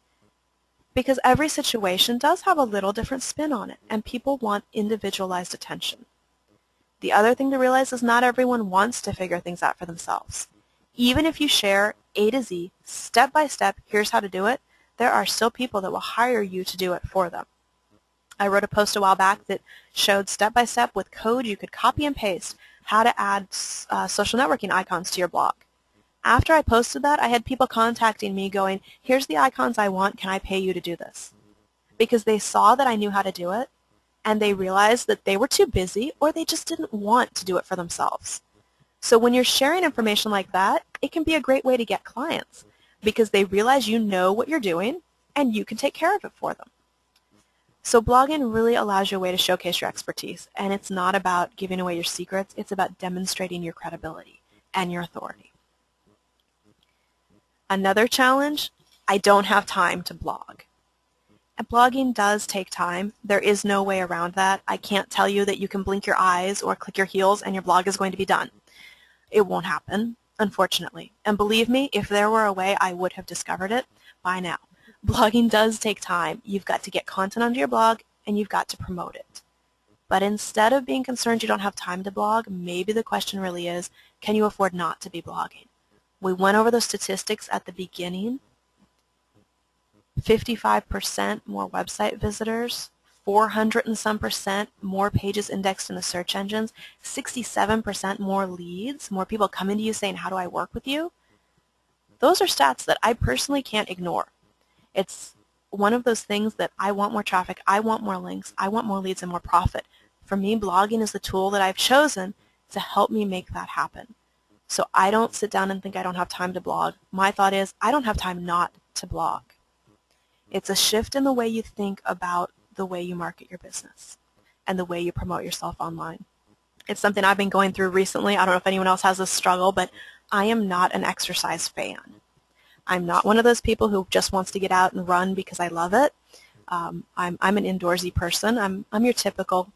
Because every situation does have a little different spin on it, and people want individualized attention. The other thing to realize is not everyone wants to figure things out for themselves. Even if you share A to Z, step by step, here's how to do it, there are still people that will hire you to do it for them. I wrote a post a while back that showed step by step with code you could copy and paste how to add social networking icons to your blog. After I posted that, I had people contacting me going, here's the icons I want, can I pay you to do this? Because they saw that I knew how to do it, and they realized that they were too busy or they just didn't want to do it for themselves. So when you're sharing information like that, it can be a great way to get clients because they realize you know what you're doing and you can take care of it for them. So blogging really allows you a way to showcase your expertise, and it's not about giving away your secrets, it's about demonstrating your credibility and your authority. Another challenge, I don't have time to blog. And blogging does take time. There is no way around that. I can't tell you that you can blink your eyes or click your heels and your blog is going to be done. It won't happen, unfortunately. And believe me, if there were a way, I would have discovered it by now. Blogging does take time. You've got to get content onto your blog and you've got to promote it. But instead of being concerned you don't have time to blog, maybe the question really is, can you afford not to be blogging? We went over the statistics at the beginning. 55% more website visitors, 400 and some percent more pages indexed in the search engines, 67% more leads, more people coming to you saying, how do I work with you? Those are stats that I personally can't ignore. It's one of those things that I want more traffic, I want more links, I want more leads and more profit. For me, blogging is the tool that I've chosen to help me make that happen. So I don't sit down and think I don't have time to blog. My thought is I don't have time not to blog. It's a shift in the way you think about the way you market your business and the way you promote yourself online. It's something I've been going through recently. I don't know if anyone else has this struggle, but I am not an exercise fan. I'm not one of those people who just wants to get out and run because I love it. I'm an indoorsy person. I'm your typical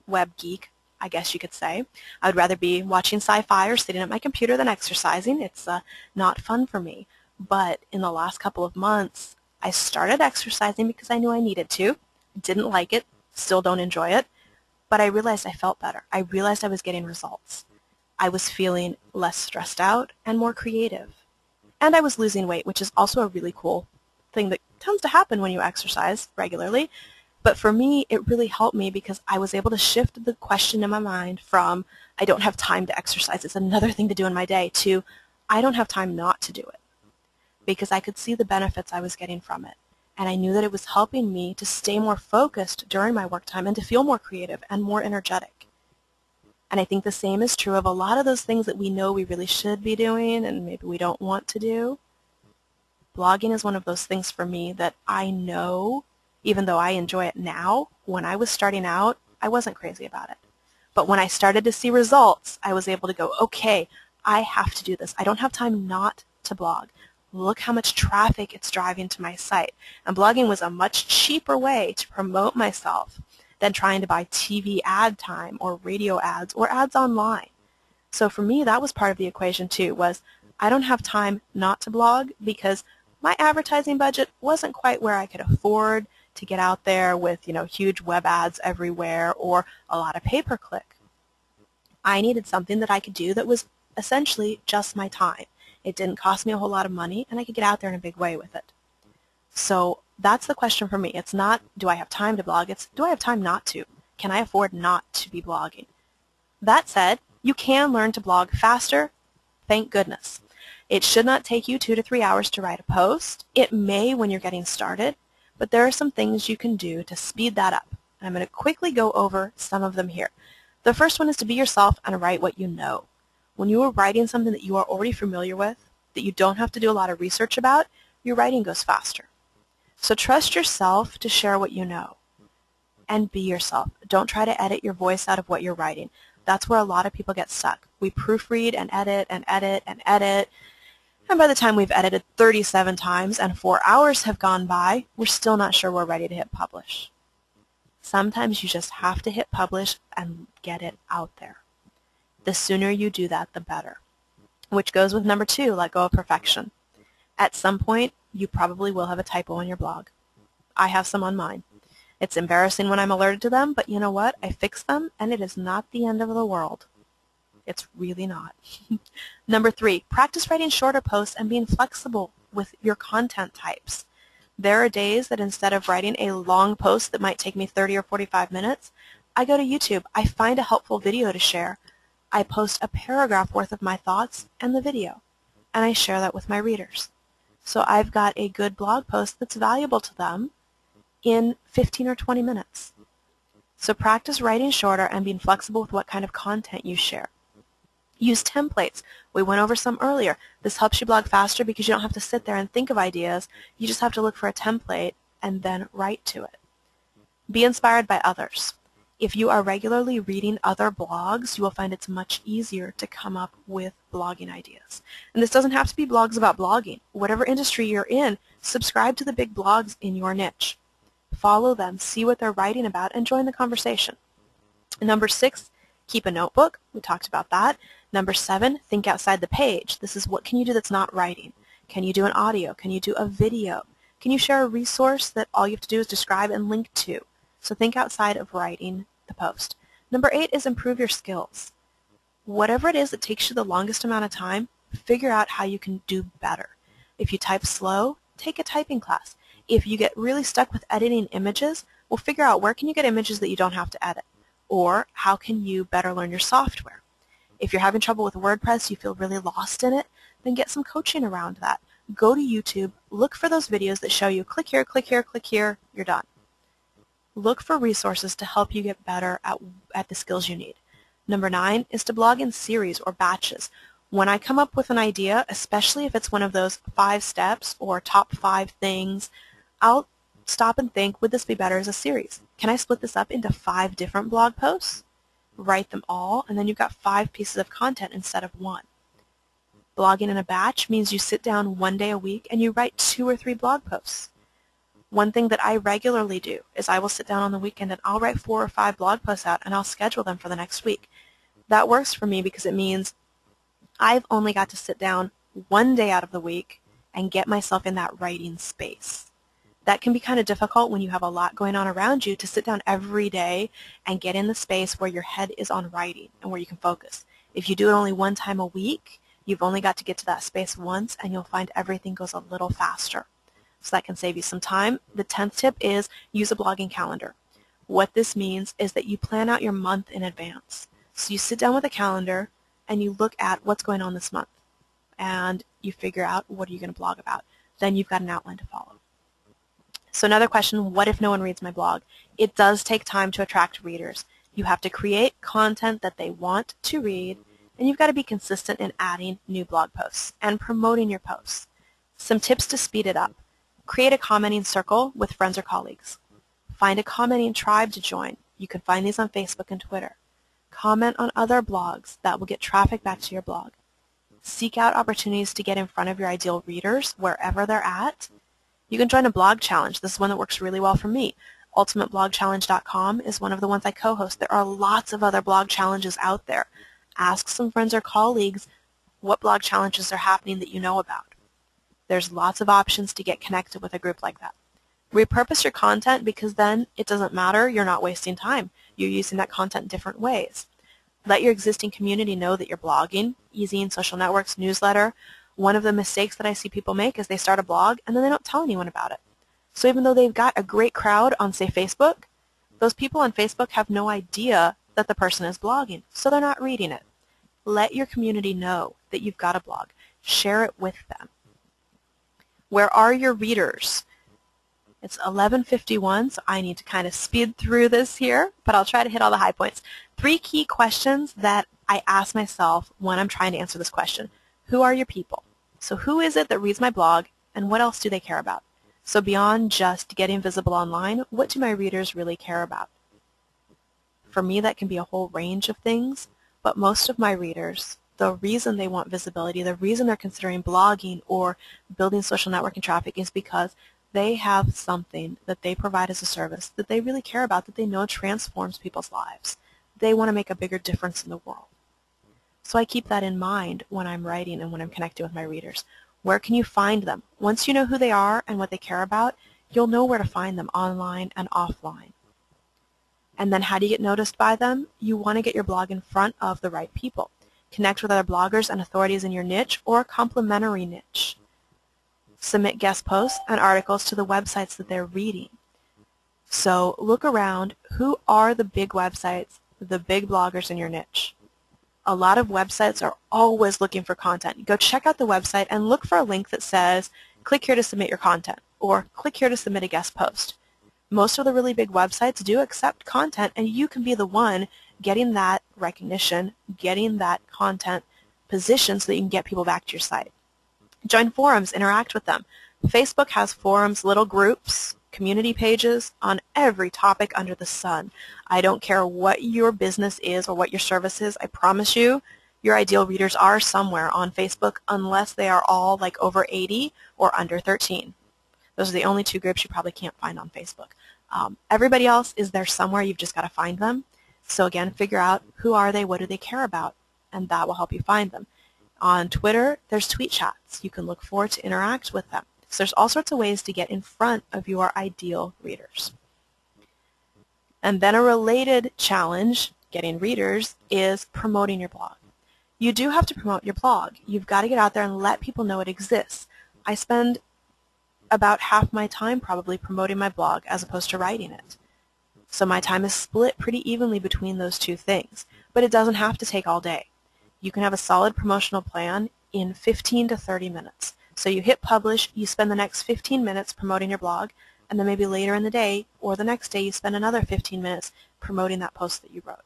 web geek, I guess you could say. I would rather be watching sci-fi or sitting at my computer than exercising. It's not fun for me. But in the last couple of months, I started exercising because I knew I needed to. Didn't like it, still don't enjoy it, but I realized I felt better. I realized I was getting results. I was feeling less stressed out and more creative. And I was losing weight, which is also a really cool thing that tends to happen when you exercise regularly. But for me, it really helped me because I was able to shift the question in my mind from I don't have time to exercise, it's another thing to do in my day, to I don't have time not to do it, because I could see the benefits I was getting from it. And I knew that it was helping me to stay more focused during my work time and to feel more creative and more energetic. And I think the same is true of a lot of those things that we know we really should be doing and maybe we don't want to do. Blogging is one of those things for me that I know, even though I enjoy it now, when I was starting out, I wasn't crazy about it. But when I started to see results, I was able to go, okay, I have to do this. I don't have time not to blog. Look how much traffic it's driving to my site. And blogging was a much cheaper way to promote myself than trying to buy TV ad time or radio ads or ads online. So for me, that was part of the equation too, was I don't have time not to blog because my advertising budget wasn't quite where I could afford to get out there with, huge web ads everywhere or a lot of pay-per-click. I needed something that I could do that was essentially just my time. It didn't cost me a whole lot of money, and I could get out there in a big way with it. So that's the question for me. It's not, do I have time to blog? It's, do I have time not to? Can I afford not to be blogging? That said, you can learn to blog faster, thank goodness. It should not take you 2 to 3 hours to write a post. It may when you're getting started, but there are some things you can do to speed that up. And I'm going to quickly go over some of them here. The first one is to be yourself and write what you know. When you are writing something that you are already familiar with, that you don't have to do a lot of research about, your writing goes faster. So trust yourself to share what you know. And be yourself. Don't try to edit your voice out of what you're writing. That's where a lot of people get stuck. We proofread and edit and edit and edit. And by the time we've edited 37 times and 4 hours have gone by, we're still not sure we're ready to hit publish. Sometimes you just have to hit publish and get it out there. The sooner you do that, the better. Which goes with number 2, let go of perfection. At some point, you probably will have a typo on your blog. I have some on mine. It's embarrassing when I'm alerted to them, but you know what? I fix them, and it is not the end of the world. It's really not. Number 3, practice writing shorter posts and being flexible with your content types. There are days that instead of writing a long post that might take me 30 or 45 minutes, I go to YouTube, I find a helpful video to share, I post a paragraph worth of my thoughts and the video, and I share that with my readers. So I've got a good blog post that's valuable to them in 15 or 20 minutes. So practice writing shorter and being flexible with what kind of content you share. Use templates. We went over some earlier. This helps you blog faster because you don't have to sit there and think of ideas. You just have to look for a template and then write to it. Be inspired by others. If you are regularly reading other blogs, you will find it's much easier to come up with blogging ideas. And this doesn't have to be blogs about blogging. Whatever industry you're in, subscribe to the big blogs in your niche. Follow them, see what they're writing about, and join the conversation. Number 6, keep a notebook. We talked about that. Number 7, think outside the page. This is what can you do that's not writing. Can you do an audio? Can you do a video? Can you share a resource that all you have to do is describe and link to? So think outside of writing the post. Number 8 is improve your skills. Whatever it is that takes you the longest amount of time, figure out how you can do better. If you type slow, take a typing class. If you get really stuck with editing images, Well, figure out where can you get images that you don't have to edit, or how can you better learn your software. If you're having trouble with WordPress, you feel really lost in it, then get some coaching around that. Go to YouTube, look for those videos that show you click here, click here, click here, you're done. Look for resources to help you get better at the skills you need. Number 9 is to blog in series or batches. When I come up with an idea, especially if it's one of those 5 steps or top 5 things, I'll stop and think, would this be better as a series? Can I split this up into 5 different blog posts? Write them all, and then you've got 5 pieces of content instead of 1. Blogging in a batch means you sit down 1 day a week and you write 2 or 3 blog posts. One thing that I regularly do is I will sit down on the weekend and I'll write 4 or 5 blog posts out and I'll schedule them for the next week. That works for me because it means I've only got to sit down 1 day out of the week and get myself in that writing space. That can be kind of difficult when you have a lot going on around you to sit down every day and get in the space where your head is on writing and where you can focus. If you do it only 1 time a week, you've only got to get to that space once and you'll find everything goes a little faster. So that can save you some time. The 10th tip is use a blogging calendar. What this means is that you plan out your month in advance. So you sit down with a calendar and you look at what's going on this month and you figure out what are you going to blog about. Then you've got an outline to follow. So another question, what if no one reads my blog? It does take time to attract readers. You have to create content that they want to read, and you've got to be consistent in adding new blog posts and promoting your posts. Some tips to speed it up. Create a commenting circle with friends or colleagues. Find a commenting tribe to join. You can find these on Facebook and Twitter. Comment on other blogs. That will get traffic back to your blog. Seek out opportunities to get in front of your ideal readers wherever they're at. You can join a blog challenge. This is one that works really well for me. UltimateBlogChallenge.com is one of the ones I co-host. There are lots of other blog challenges out there. Ask some friends or colleagues what blog challenges are happening that you know about. There's lots of options to get connected with a group like that. Repurpose your content because then it doesn't matter. You're not wasting time. You're using that content in different ways. Let your existing community know that you're blogging, using social networks, newsletter. One of the mistakes that I see people make is they start a blog and then they don't tell anyone about it. So even though they've got a great crowd on, say, Facebook, those people on Facebook have no idea that the person is blogging, so they're not reading it. Let your community know that you've got a blog. Share it with them. Where are your readers? It's 11:51, so I need to kind of speed through this here, but I'll try to hit all the high points. 3 key questions that I ask myself when I'm trying to answer this question. Who are your people? So who is it that reads my blog, and what else do they care about? So beyond just getting visible online, what do my readers really care about? For me, that can be a whole range of things, but most of my readers, the reason they want visibility, the reason they're considering blogging or building social networking traffic is because they have something that they provide as a service that they really care about, that they know transforms people's lives. They want to make a bigger difference in the world. So I keep that in mind when I'm writing and when I'm connecting with my readers. Where can you find them? Once you know who they are and what they care about, you'll know where to find them online and offline. And then how do you get noticed by them? You want to get your blog in front of the right people. Connect with other bloggers and authorities in your niche or a complementary niche. Submit guest posts and articles to the websites that they're reading. So look around. Who are the big websites, the big bloggers in your niche? A lot of websites are always looking for content. Go check out the website and look for a link that says, click here to submit your content, or click here to submit a guest post. Most of the really big websites do accept content, and you can be the one getting that recognition, getting that content positioned so that you can get people back to your site. Join forums, interact with them. Facebook has forums, little groups, community pages on every topic under the sun. I don't care what your business is or what your service is. I promise you, your ideal readers are somewhere on Facebook unless they are all like over 80 or under 13. Those are the only 2 groups you probably can't find on Facebook. Everybody else is there somewhere. You've just got to find them. So again, figure out who are they, what do they care about, and that will help you find them. On Twitter, there's tweet chats. You can look forward to interact with them. So there's all sorts of ways to get in front of your ideal readers. And then a related challenge, getting readers, is promoting your blog. You do have to promote your blog. You've got to get out there and let people know it exists. I spend about half my time probably promoting my blog as opposed to writing it. So my time is split pretty evenly between those two things, but it doesn't have to take all day. You can have a solid promotional plan in 15 to 30 minutes. So you hit publish, you spend the next 15 minutes promoting your blog, and then maybe later in the day or the next day you spend another 15 minutes promoting that post that you wrote.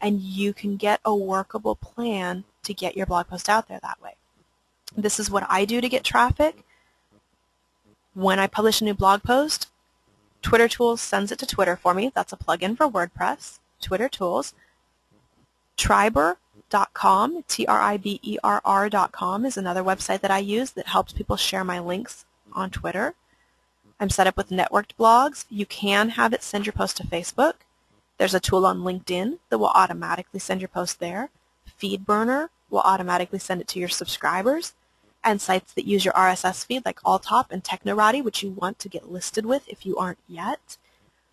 And you can get a workable plan to get your blog post out there that way. This is what I do to get traffic. When I publish a new blog post, Twitter Tools sends it to Twitter for me. That's a plugin for WordPress, Twitter Tools. Triberr.com, Triberr.com is another website that I use that helps people share my links on Twitter. I'm set up with networked blogs. You can have it send your post to Facebook. There's a tool on LinkedIn that will automatically send your post there. FeedBurner will automatically send it to your subscribers. And sites that use your RSS feed like Alltop and Technorati, which you want to get listed with if you aren't yet,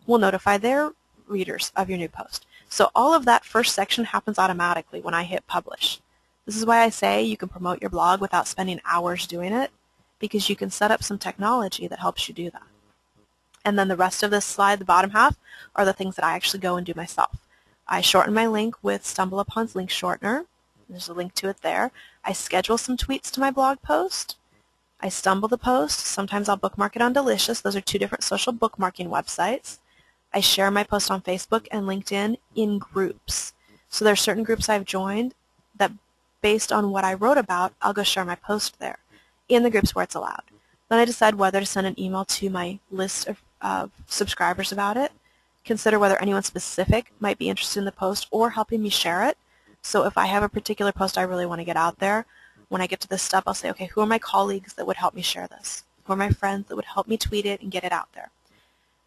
will notify their readers of your new post. So all of that first section happens automatically when I hit publish. This is why I say you can promote your blog without spending hours doing it, because you can set up some technology that helps you do that. And then the rest of this slide, the bottom half, are the things that I actually go and do myself. I shorten my link with StumbleUpon's link shortener. There's a link to it there. I schedule some tweets to my blog post. I stumble the post. Sometimes I'll bookmark it on Delicious. Those are two different social bookmarking websites. I share my post on Facebook and LinkedIn in groups. So there are certain groups I've joined that based on what I wrote about, I'll go share my post there in the groups where it's allowed. Then I decide whether to send an email to my list of subscribers about it, consider whether anyone specific might be interested in the post or helping me share it. So if I have a particular post I really want to get out there, when I get to this step, I'll say, okay, who are my colleagues that would help me share this? Who are my friends that would help me tweet it and get it out there?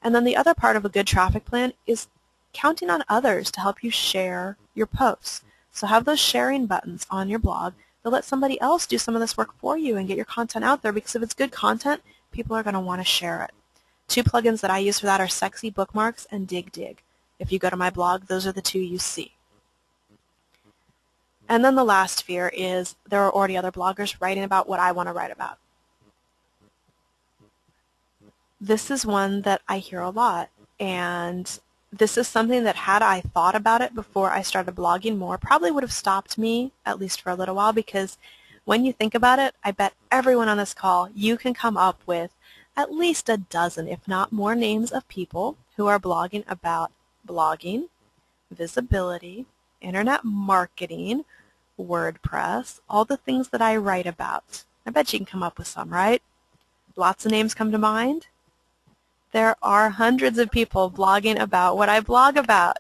And then the other part of a good traffic plan is counting on others to help you share your posts. So have those sharing buttons on your blog that let somebody else do some of this work for you and get your content out there, because if it's good content, people are going to want to share it. Two plugins that I use for that are Sexy Bookmarks and Dig. If you go to my blog, those are the two you see. And then the last fear is there are already other bloggers writing about what I want to write about. This is one that I hear a lot, and this is something that had I thought about it before I started blogging more, probably would have stopped me, at least for a little while, because when you think about it, I bet everyone on this call, you can come up with at least a dozen, if not more, names of people who are blogging about blogging, visibility, internet marketing, WordPress, all the things that I write about. I bet you can come up with some, right? Lots of names come to mind. There are hundreds of people blogging about what I blog about,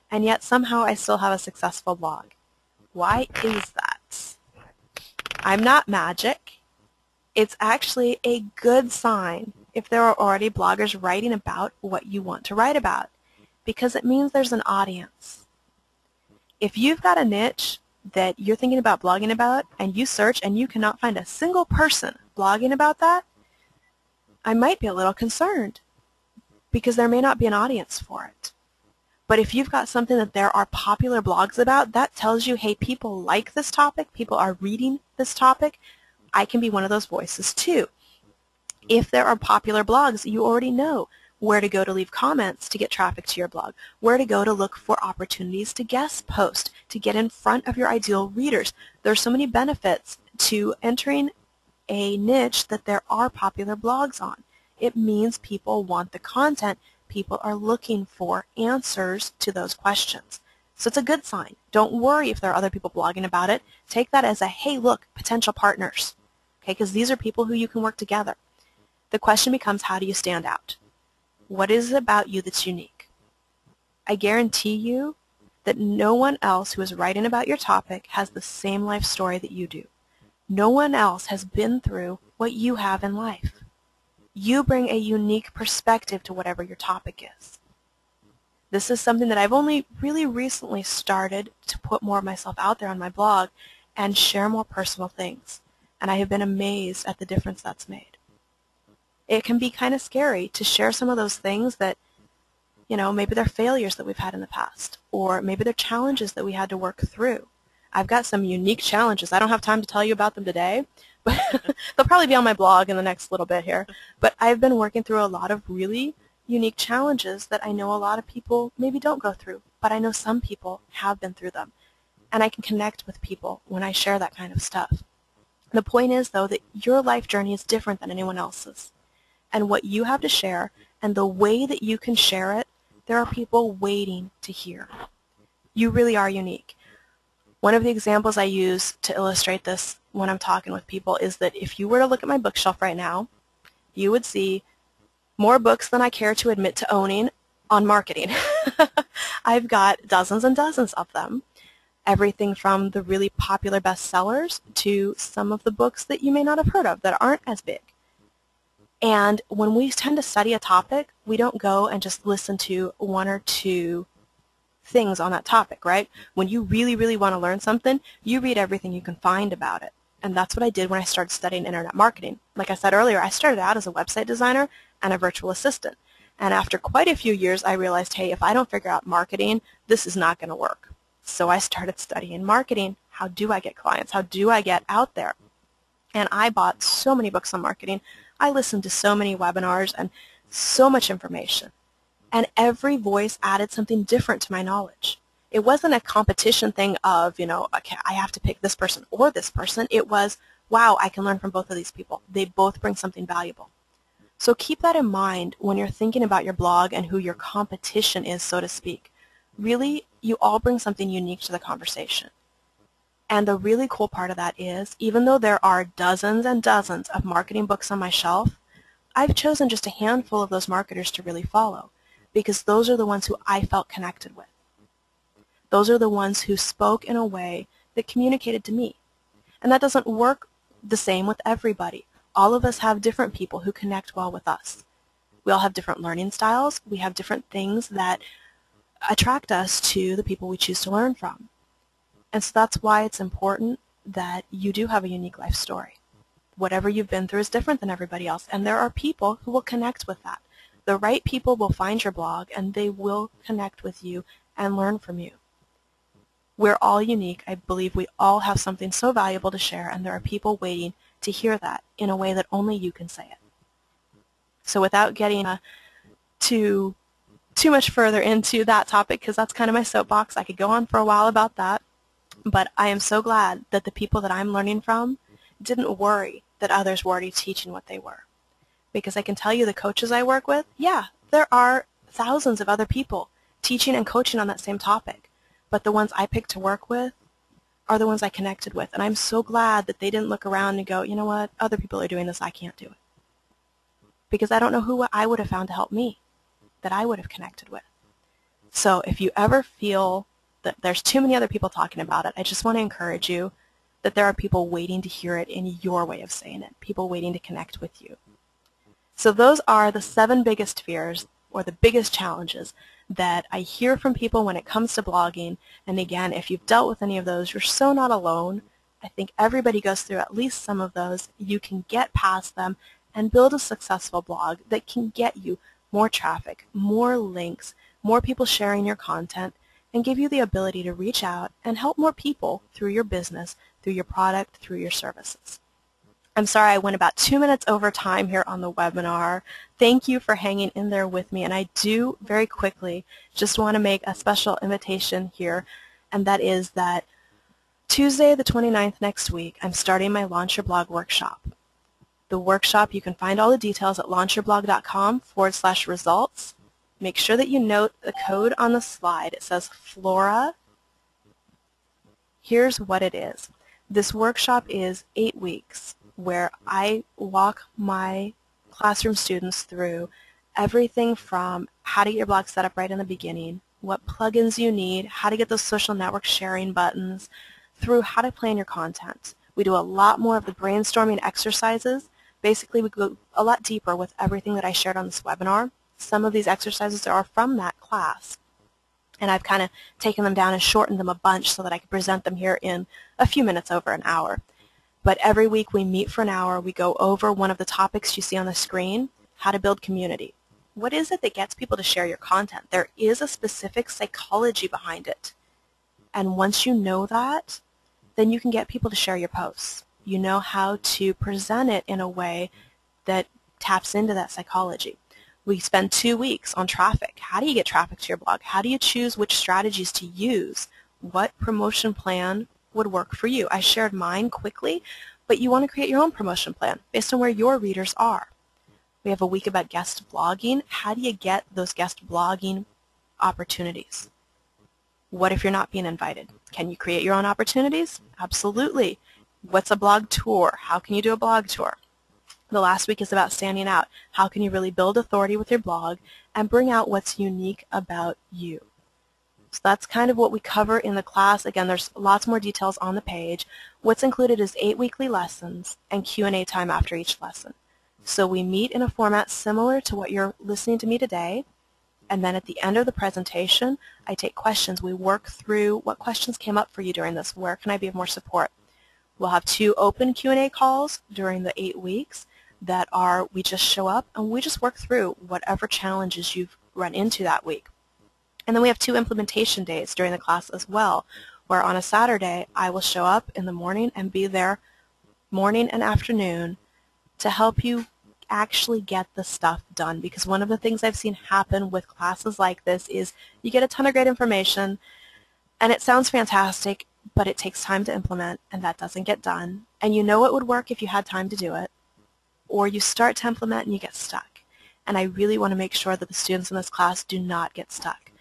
and yet somehow I still have a successful blog. Why is that? I'm not magic. It's actually a good sign if there are already bloggers writing about what you want to write about, because it means there's an audience. If you've got a niche that you're thinking about blogging about and you search and you cannot find a single person blogging about that, I might be a little concerned because there may not be an audience for it. But if you've got something that there are popular blogs about, that tells you, hey, people like this topic, people are reading this topic, I can be one of those voices too. If there are popular blogs, you already know where to go to leave comments to get traffic to your blog, where to go to look for opportunities to guest post, to get in front of your ideal readers. There are so many benefits to entering a niche that there are popular blogs on. It means people want the content. People are looking for answers to those questions. So it's a good sign. Don't worry if there are other people blogging about it. Take that as a, hey, look, potential partners, okay, because these are people who you can work together. The question becomes, how do you stand out? What is it about you that's unique? I guarantee you that no one else who is writing about your topic has the same life story that you do. No one else has been through what you have in life. You bring a unique perspective to whatever your topic is. This is something that I've only really recently started to put more of myself out there on my blog and share more personal things. And I have been amazed at the difference that's made. It can be kind of scary to share some of those things that, you know, maybe they're failures that we've had in the past, or maybe they're challenges that we had to work through. I've got some unique challenges. I don't have time to tell you about them today, but they'll probably be on my blog in the next little bit here. But I've been working through a lot of really unique challenges that I know a lot of people maybe don't go through, but I know some people have been through them. And I can connect with people when I share that kind of stuff. The point is, though, that your life journey is different than anyone else's. And what you have to share and the way that you can share it, there are people waiting to hear. You really are unique. One of the examples I use to illustrate this when I'm talking with people is that if you were to look at my bookshelf right now, you would see more books than I care to admit to owning on marketing. I've got dozens and dozens of them. Everything from the really popular bestsellers to some of the books that you may not have heard of that aren't as big. And when we tend to study a topic, we don't go and just listen to one or two things on that topic, right? When you really, really want to learn something, you read everything you can find about it. And that's what I did when I started studying internet marketing. Like I said earlier, I started out as a website designer and a virtual assistant. And after quite a few years, I realized, hey, if I don't figure out marketing, this is not going to work. So I started studying marketing. How do I get clients? How do I get out there? And I bought so many books on marketing. I listened to so many webinars and so much information. And every voice added something different to my knowledge. It wasn't a competition thing of, okay, I have to pick this person or this person. It was, wow, I can learn from both of these people. They both bring something valuable. So keep that in mind when you're thinking about your blog and who your competition is, so to speak. Really, you all bring something unique to the conversation. And the really cool part of that is, even though there are dozens and dozens of marketing books on my shelf, I've chosen just a handful of those marketers to really follow, because those are the ones who I felt connected with. Those are the ones who spoke in a way that communicated to me. And that doesn't work the same with everybody. All of us have different people who connect well with us. We all have different learning styles. We have different things that attract us to the people we choose to learn from. And so that's why it's important that you do have a unique life story. Whatever you've been through is different than everybody else, and there are people who will connect with that. The right people will find your blog, and they will connect with you and learn from you. We're all unique. I believe we all have something so valuable to share, and there are people waiting to hear that in a way that only you can say it. So without getting too much further into that topic, because that's kind of my soapbox, I could go on for a while about that, but I am so glad that the people that I'm learning from didn't worry that others were already teaching what they were. Because I can tell you the coaches I work with, yeah, there are thousands of other people teaching and coaching on that same topic. But the ones I picked to work with are the ones I connected with. And I'm so glad that they didn't look around and go, you know what, other people are doing this, I can't do it. Because I don't know who I would have found to help me, that I would have connected with. So if you ever feel that there's too many other people talking about it, I just want to encourage you that there are people waiting to hear it in your way of saying it, people waiting to connect with you. So those are the 7 biggest fears, or the biggest challenges, that I hear from people when it comes to blogging. And again, if you've dealt with any of those, you're so not alone. I think everybody goes through at least some of those. You can get past them and build a successful blog that can get you more traffic, more links, more people sharing your content, and give you the ability to reach out and help more people through your business, through your product, through your services. I'm sorry I went about 2 minutes over time here on the webinar. Thank you for hanging in there with me. And I do very quickly just want to make a special invitation here, and that is that Tuesday the 29th next week, I'm starting my Launch Your Blog workshop. The workshop, you can find all the details at launchyourblog.com/results. Make sure that you note the code on the slide. It says Flora. Here's what it is. This workshop is 8 weeks where I walk my classroom students through everything from how to get your blog set up right in the beginning, what plugins you need, how to get those social network sharing buttons, through how to plan your content. We do a lot more of the brainstorming exercises. Basically, we go a lot deeper with everything that I shared on this webinar. Some of these exercises are from that class, and I've kind of taken them down and shortened them a bunch so that I can present them here in a few minutes over an hour. But every week we meet for an hour. We go over one of the topics you see on the screen, how to build community. What is it that gets people to share your content? There is a specific psychology behind it. And once you know that, then you can get people to share your posts. You know how to present it in a way that taps into that psychology. We spend 2 weeks on traffic. How do you get traffic to your blog? How do you choose which strategies to use? What promotion plan would work for you? I shared mine quickly, but you want to create your own promotion plan based on where your readers are. We have a week about guest blogging. How do you get those guest blogging opportunities? What if you're not being invited? Can you create your own opportunities? Absolutely. What's a blog tour? How can you do a blog tour? The last week is about standing out. How can you really build authority with your blog and bring out what's unique about you? So that's kind of what we cover in the class. Again, there's lots more details on the page. What's included is 8 weekly lessons and Q&A time after each lesson. So we meet in a format similar to what you're listening to me today, and then at the end of the presentation, I take questions. We work through what questions came up for you during this. Where can I be of more support? We'll have 2 open Q&A calls during the 8 weeks that are we just show up and we just work through whatever challenges you've run into that week. And then we have 2 implementation days during the class as well, where on a Saturday I will show up in the morning and be there morning and afternoon to help you actually get the stuff done. Because one of the things I've seen happen with classes like this is you get a ton of great information and it sounds fantastic, but it takes time to implement and that doesn't get done. And you know it would work if you had time to do it, or you start to implement and you get stuck. And I really want to make sure that the students in this class do not get stuck.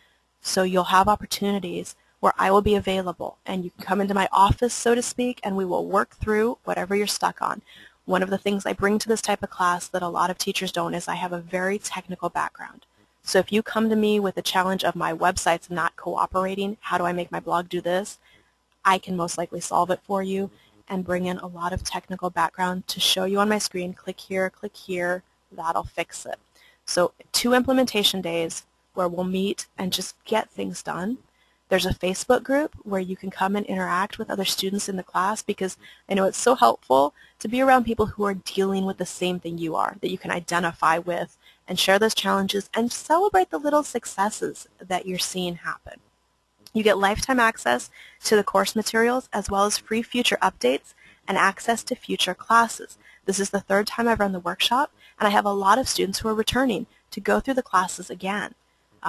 So you'll have opportunities where I will be available and you can come into my office, so to speak, and we will work through whatever you're stuck on. One of the things I bring to this type of class that a lot of teachers don't is I have a very technical background. So if you come to me with the challenge of my website's not cooperating, how do I make my blog do this? I can most likely solve it for you and bring in a lot of technical background to show you on my screen. Click here, that'll fix it. So 2 implementation days where we'll meet and just get things done. There's a Facebook group where you can come and interact with other students in the class, because I know it's so helpful to be around people who are dealing with the same thing you are, that you can identify with and share those challenges and celebrate the little successes that you're seeing happen. You get lifetime access to the course materials as well as free future updates and access to future classes. This is the 3rd time I've run the workshop, and I have a lot of students who are returning to go through the classes again.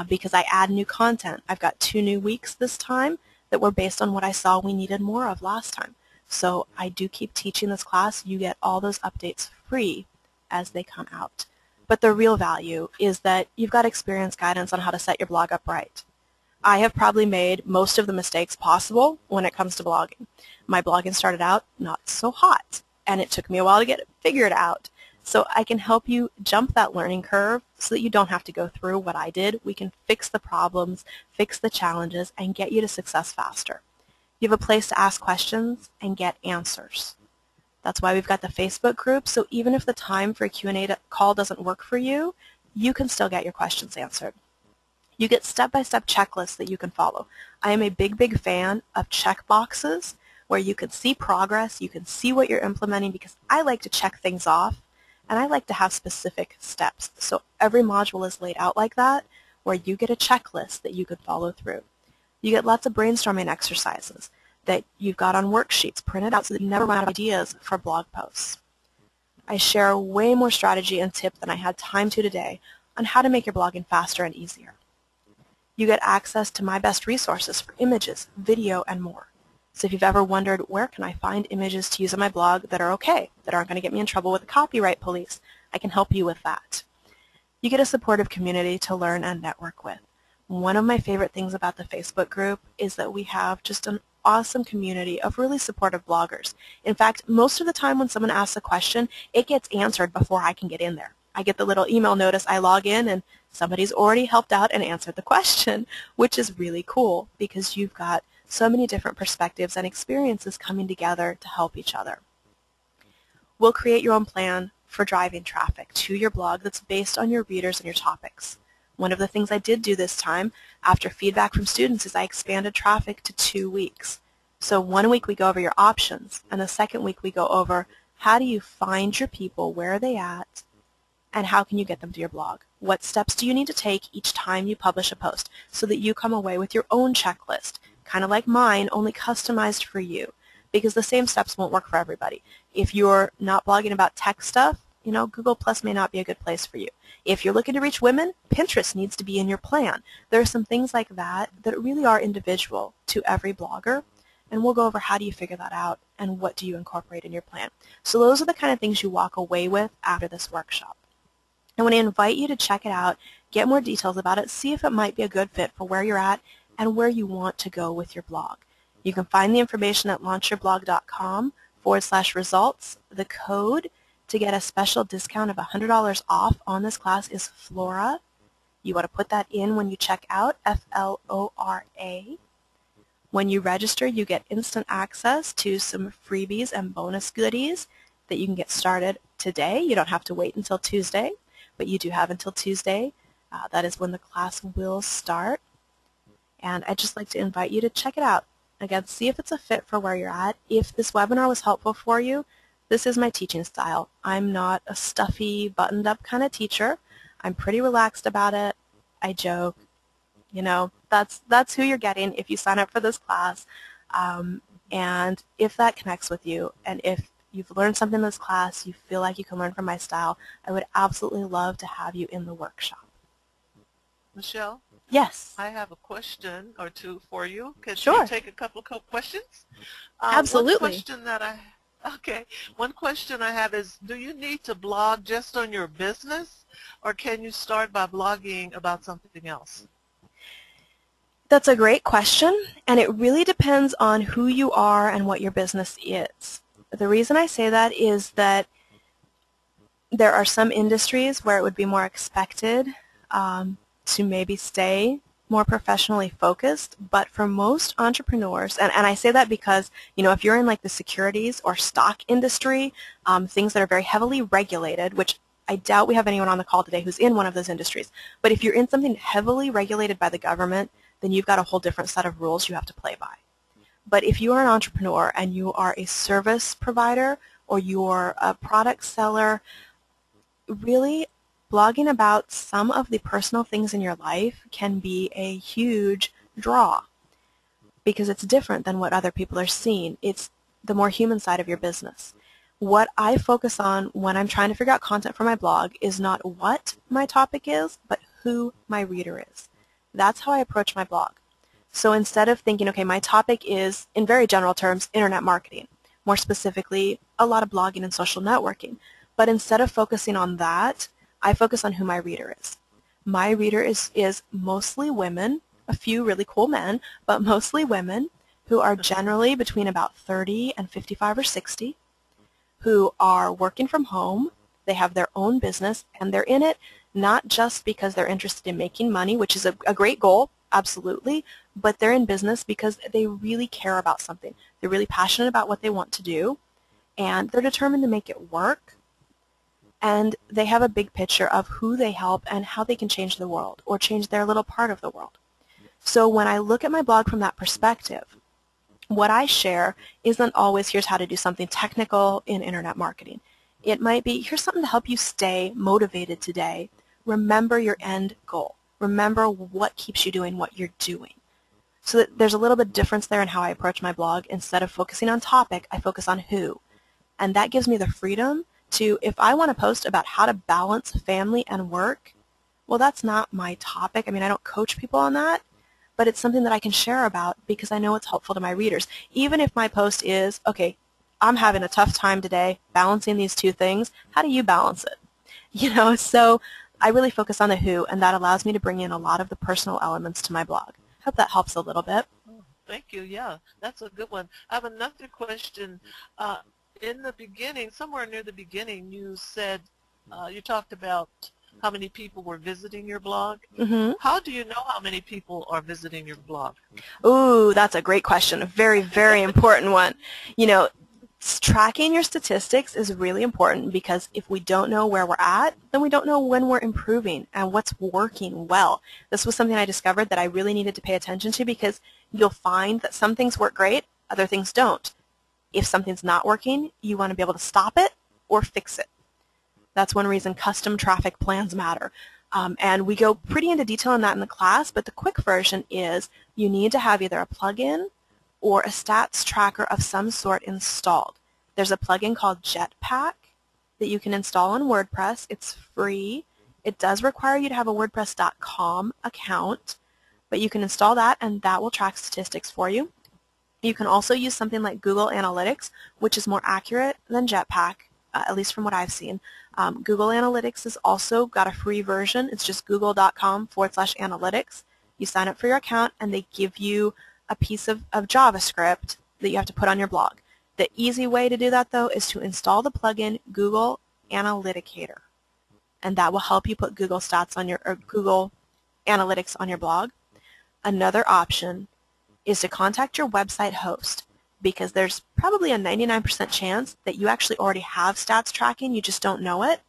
Because I add new content. I've got 2 new weeks this time that were based on what I saw we needed more of last time. So I do keep teaching this class. You get all those updates free as they come out. But the real value is that you've got experience guidance on how to set your blog up right. I have probably made most of the mistakes possible when it comes to blogging. My blogging started out not so hot, and it took me a while to get it figured out. So I can help you jump that learning curve so that you don't have to go through what I did. We can fix the problems, fix the challenges, and get you to success faster. You have a place to ask questions and get answers. That's why we've got the Facebook group, so even if the time for a Q&A call doesn't work for you, you can still get your questions answered. You get step-by-step checklists that you can follow. I am a big fan of check boxes where you can see progress, you can see what you're implementing, because I like to check things off. And I like to have specific steps. So every module is laid out like that, where you get a checklist that you can follow through. You get lots of brainstorming exercises that you've got on worksheets printed out so that you never run out of ideas for blog posts. I share way more strategy and tip than I had time to today on how to make your blogging faster and easier. You get access to my best resources for images, video, and more. So if you've ever wondered, where can I find images to use on my blog that are okay, that aren't going to get me in trouble with the copyright police, I can help you with that. You get a supportive community to learn and network with. One of my favorite things about the Facebook group is that we have just an awesome community of really supportive bloggers. In fact, most of the time when someone asks a question, it gets answered before I can get in there. I get the little email notice, I log in, and somebody's already helped out and answered the question, which is really cool because you've got so many different perspectives and experiences coming together to help each other. We'll create your own plan for driving traffic to your blog that's based on your readers and your topics. One of the things I did do this time after feedback from students is I expanded traffic to 2 weeks. So 1 week we go over your options, and the second week we go over how do you find your people, where are they at, and how can you get them to your blog. What steps do you need to take each time you publish a post so that you come away with your own checklist, kind of like mine, only customized for you, because the same steps won't work for everybody. If you're not blogging about tech stuff, Google Plus may not be a good place for you. If you're looking to reach women, Pinterest needs to be in your plan. There are some things like that that really are individual to every blogger, and we'll go over how do you figure that out and what do you incorporate in your plan. So those are the kind of things you walk away with after this workshop. I want to invite you to check it out, get more details about it, see if it might be a good fit for where you're at and where you want to go with your blog. You can find the information at launchyourblog.com/results. The code to get a special discount of $100 off on this class is FLORA. You want to put that in when you check out, FLORA. When you register, you get instant access to some freebies and bonus goodies that you can get started today. You don't have to wait until Tuesday, but you do have until Tuesday. That is when the class will start. And I'd just like to invite you to check it out. Again, see if it's a fit for where you're at. If this webinar was helpful for you, this is my teaching style. I'm not a stuffy, buttoned-up kind of teacher. I'm pretty relaxed about it. I joke. That's who you're getting if you sign up for this class. And if that connects with you, and if you've learned something in this class, you feel like you can learn from my style, I would absolutely love to have you in the workshop. Michelle? Yes. I have a question or two for you. Could Sure. you take a couple of questions? Absolutely. One question I have is, do you need to blog just on your business, or can you start by blogging about something else? That's a great question, and it really depends on who you are and what your business is. The reason I say that is that there are some industries where it would be more expected to maybe stay more professionally focused, but for most entrepreneurs, and I say that because, if you're in like the securities or stock industry, things that are very heavily regulated, which I doubt we have anyone on the call today who's in one of those industries, but if you're in something heavily regulated by the government, then you've got a whole different set of rules you have to play by. But if you are an entrepreneur and you are a service provider or you're a product seller, really blogging about some of the personal things in your life can be a huge draw because it's different than what other people are seeing. It's the more human side of your business. What I focus on when I'm trying to figure out content for my blog is not what my topic is, but who my reader is. That's how I approach my blog. So instead of thinking, okay, my topic is, in very general terms, internet marketing, more specifically, a lot of blogging and social networking. But instead of focusing on that, I focus on who my reader is. My reader is mostly women, a few really cool men, but mostly women who are generally between about 30 and 55 or 60, who are working from home, they have their own business, and they're in it not just because they're interested in making money, which is a great goal, absolutely, but they're in business because they really care about something. They're really passionate about what they want to do, and they're determined to make it work, and they have a big picture of who they help and how they can change the world or change their little part of the world. So when I look at my blog from that perspective, what I share isn't always here's how to do something technical in internet marketing. It might be here's something to help you stay motivated today. Remember your end goal. Remember what keeps you doing what you're doing. So that there's a little bit of difference there in how I approach my blog. Instead of focusing on topic, I focus on who. And that gives me the freedom to, if I want to post about how to balance family and work, well, that's not my topic. I mean, I don't coach people on that, but it's something that I can share about because I know it's helpful to my readers. Even if my post is, okay, I'm having a tough time today balancing these two things. How do you balance it? So I really focus on the who, and that allows me to bring in a lot of the personal elements to my blog. Hope that helps a little bit. Oh, thank you. Yeah, that's a good one. I have another question. In the beginning, somewhere near the beginning, you said, you talked about how many people were visiting your blog. Mm-hmm. How do you know how many people are visiting your blog? Ooh, that's a great question. A very, very important one. Tracking your statistics is really important because if we don't know where we're at, then we don't know when we're improving and what's working well. This was something I discovered that I really needed to pay attention to because you'll find that some things work great, other things don't. If something's not working, you want to be able to stop it or fix it. That's one reason custom traffic plans matter. And we go pretty into detail on that in the class, but the quick version is you need to have either a plugin or a stats tracker of some sort installed. There's a plugin called Jetpack that you can install on WordPress. It's free. It does require you to have a WordPress.com account, but you can install that and that will track statistics for you. You can also use something like Google Analytics, which is more accurate than Jetpack, at least from what I've seen. Google Analytics has also got a free version. It's just google.com/analytics. You sign up for your account and they give you a piece of JavaScript that you have to put on your blog. The easy way to do that, though, is to install the plugin Google Analyticator, and that will help you put Google Stats on your or Google Analytics on your blog. Another option is to contact your website host, because there's probably a 99% chance that you actually already have stats tracking, you just don't know it,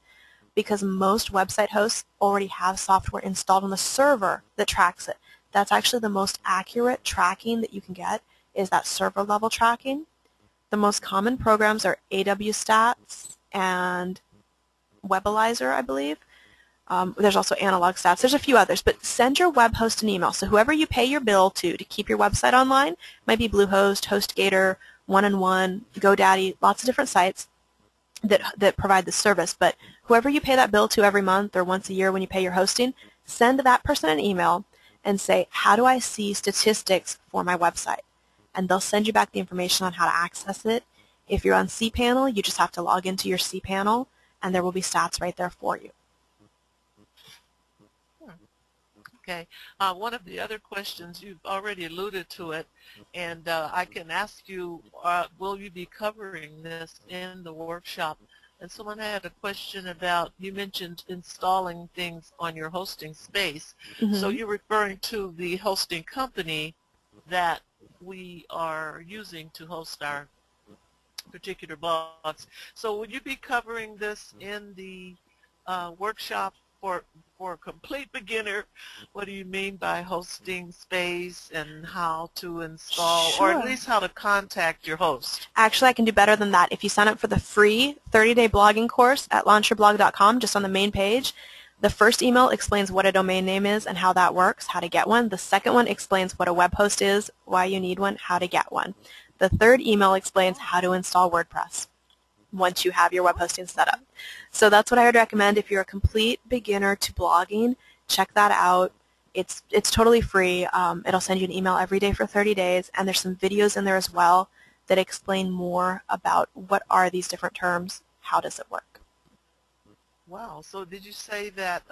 because most website hosts already have software installed on the server that tracks it. That's actually the most accurate tracking that you can get, is that server level tracking. The most common programs are AW Stats and Webalizer, I believe. There's also Analog Stats. There's a few others, but send your web host an email. So whoever you pay your bill to keep your website online, might be Bluehost, HostGator, One-on-One, GoDaddy, lots of different sites that provide the service. But whoever you pay that bill to every month or once a year when you pay your hosting, send that person an email and say, how do I see statistics for my website? And they'll send you back the information on how to access it. If you're on cPanel, you just have to log into your cPanel, and there will be stats right there for you. Okay. One of the other questions, you've already alluded to it, and I can ask you, will you be covering this in the workshop? And someone had a question about, you mentioned installing things on your hosting space. So you're referring to the hosting company that we are using to host our particular blogs. So would you be covering this in the workshop for a complete beginner? What do you mean by hosting space and how to install, or at least how to contact your host? Actually, I can do better than that. If you sign up for the free 30-day blogging course at launchyourblog.com, just on the main page, the first email explains what a domain name is and how that works, how to get one. The second one explains what a web host is, why you need one, how to get one. The third email explains how to install WordPress once you have your web hosting set up. So that's what I would recommend if you're a complete beginner to blogging. Check that out. It's totally free. It'll send you an email every day for 30 days, and there's some videos in there as well that explain more about what are these different terms, how does it work. Wow. So did you say that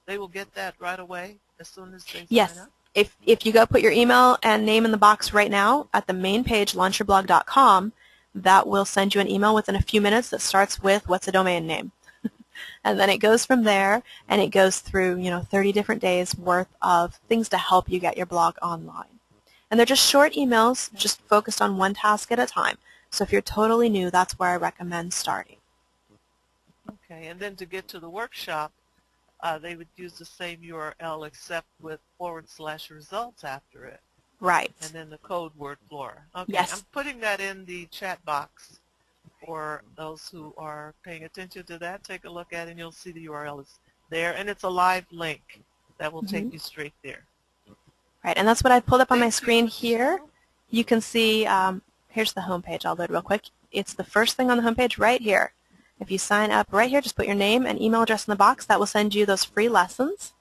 they will get that right away as soon as they Yes. sign up? If you go put your email and name in the box right now at the main page, launchyourblog.com, that will send you an email within a few minutes that starts with, what's a domain name? And then it goes from there, and it goes through 30 different days worth of things to help you get your blog online. And they're just short emails, just focused on one task at a time. So if you're totally new, that's where I recommend starting. Okay, and then to get to the workshop, they would use the same URL except with /results after it. Right. And then the code word Flora. Okay, Yes. I'm putting that in the chat box for those who are paying attention to that. Take a look at it and you'll see the URL is there, and it's a live link that will take you straight there. Right, and that's what I pulled up on my screen here. You can see, here's the home page. I'll load real quick. It's the first thing on the home page right here. If you sign up right here, just put your name and email address in the box. That will send you those free lessons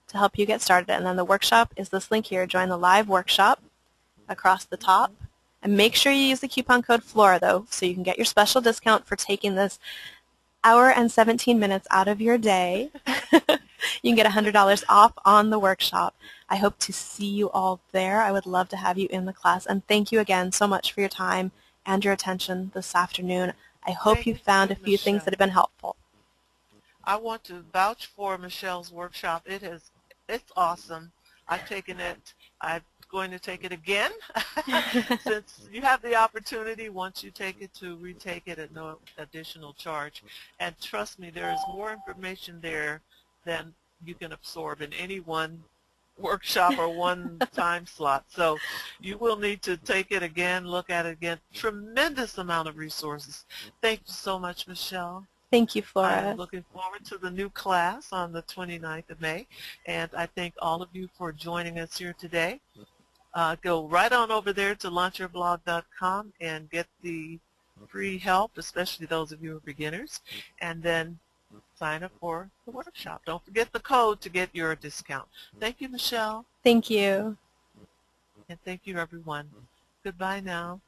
to help you get started. And then the workshop is this link here. Join the live workshop across the top. And make sure you use the coupon code FLORA, though, so you can get your special discount for taking this hour and 17 minutes out of your day. You can get $100 off on the workshop. I hope to see you all there. I would love to have you in the class. And thank you again so much for your time and your attention this afternoon. I hope you found a few things that have been helpful. I want to vouch for Michelle's workshop. It's awesome. I've taken it. I'm going to take it again since you have the opportunity once you take it to retake it at no additional charge. And trust me, there is more information there than you can absorb in any one workshop or one time slot. So you will need to take it again, look at it again. Tremendous amount of resources. Thank you so much, Michelle. Thank you, Flora. I'm looking forward to the new class on the 29th of May, and I thank all of you for joining us here today. Go right on over there to launchyourblog.com and get the free help, especially those of you who are beginners, and then sign up for the workshop. Don't forget the code to get your discount. Thank you, Michelle, Thank you. and thank you, everyone. Goodbye now.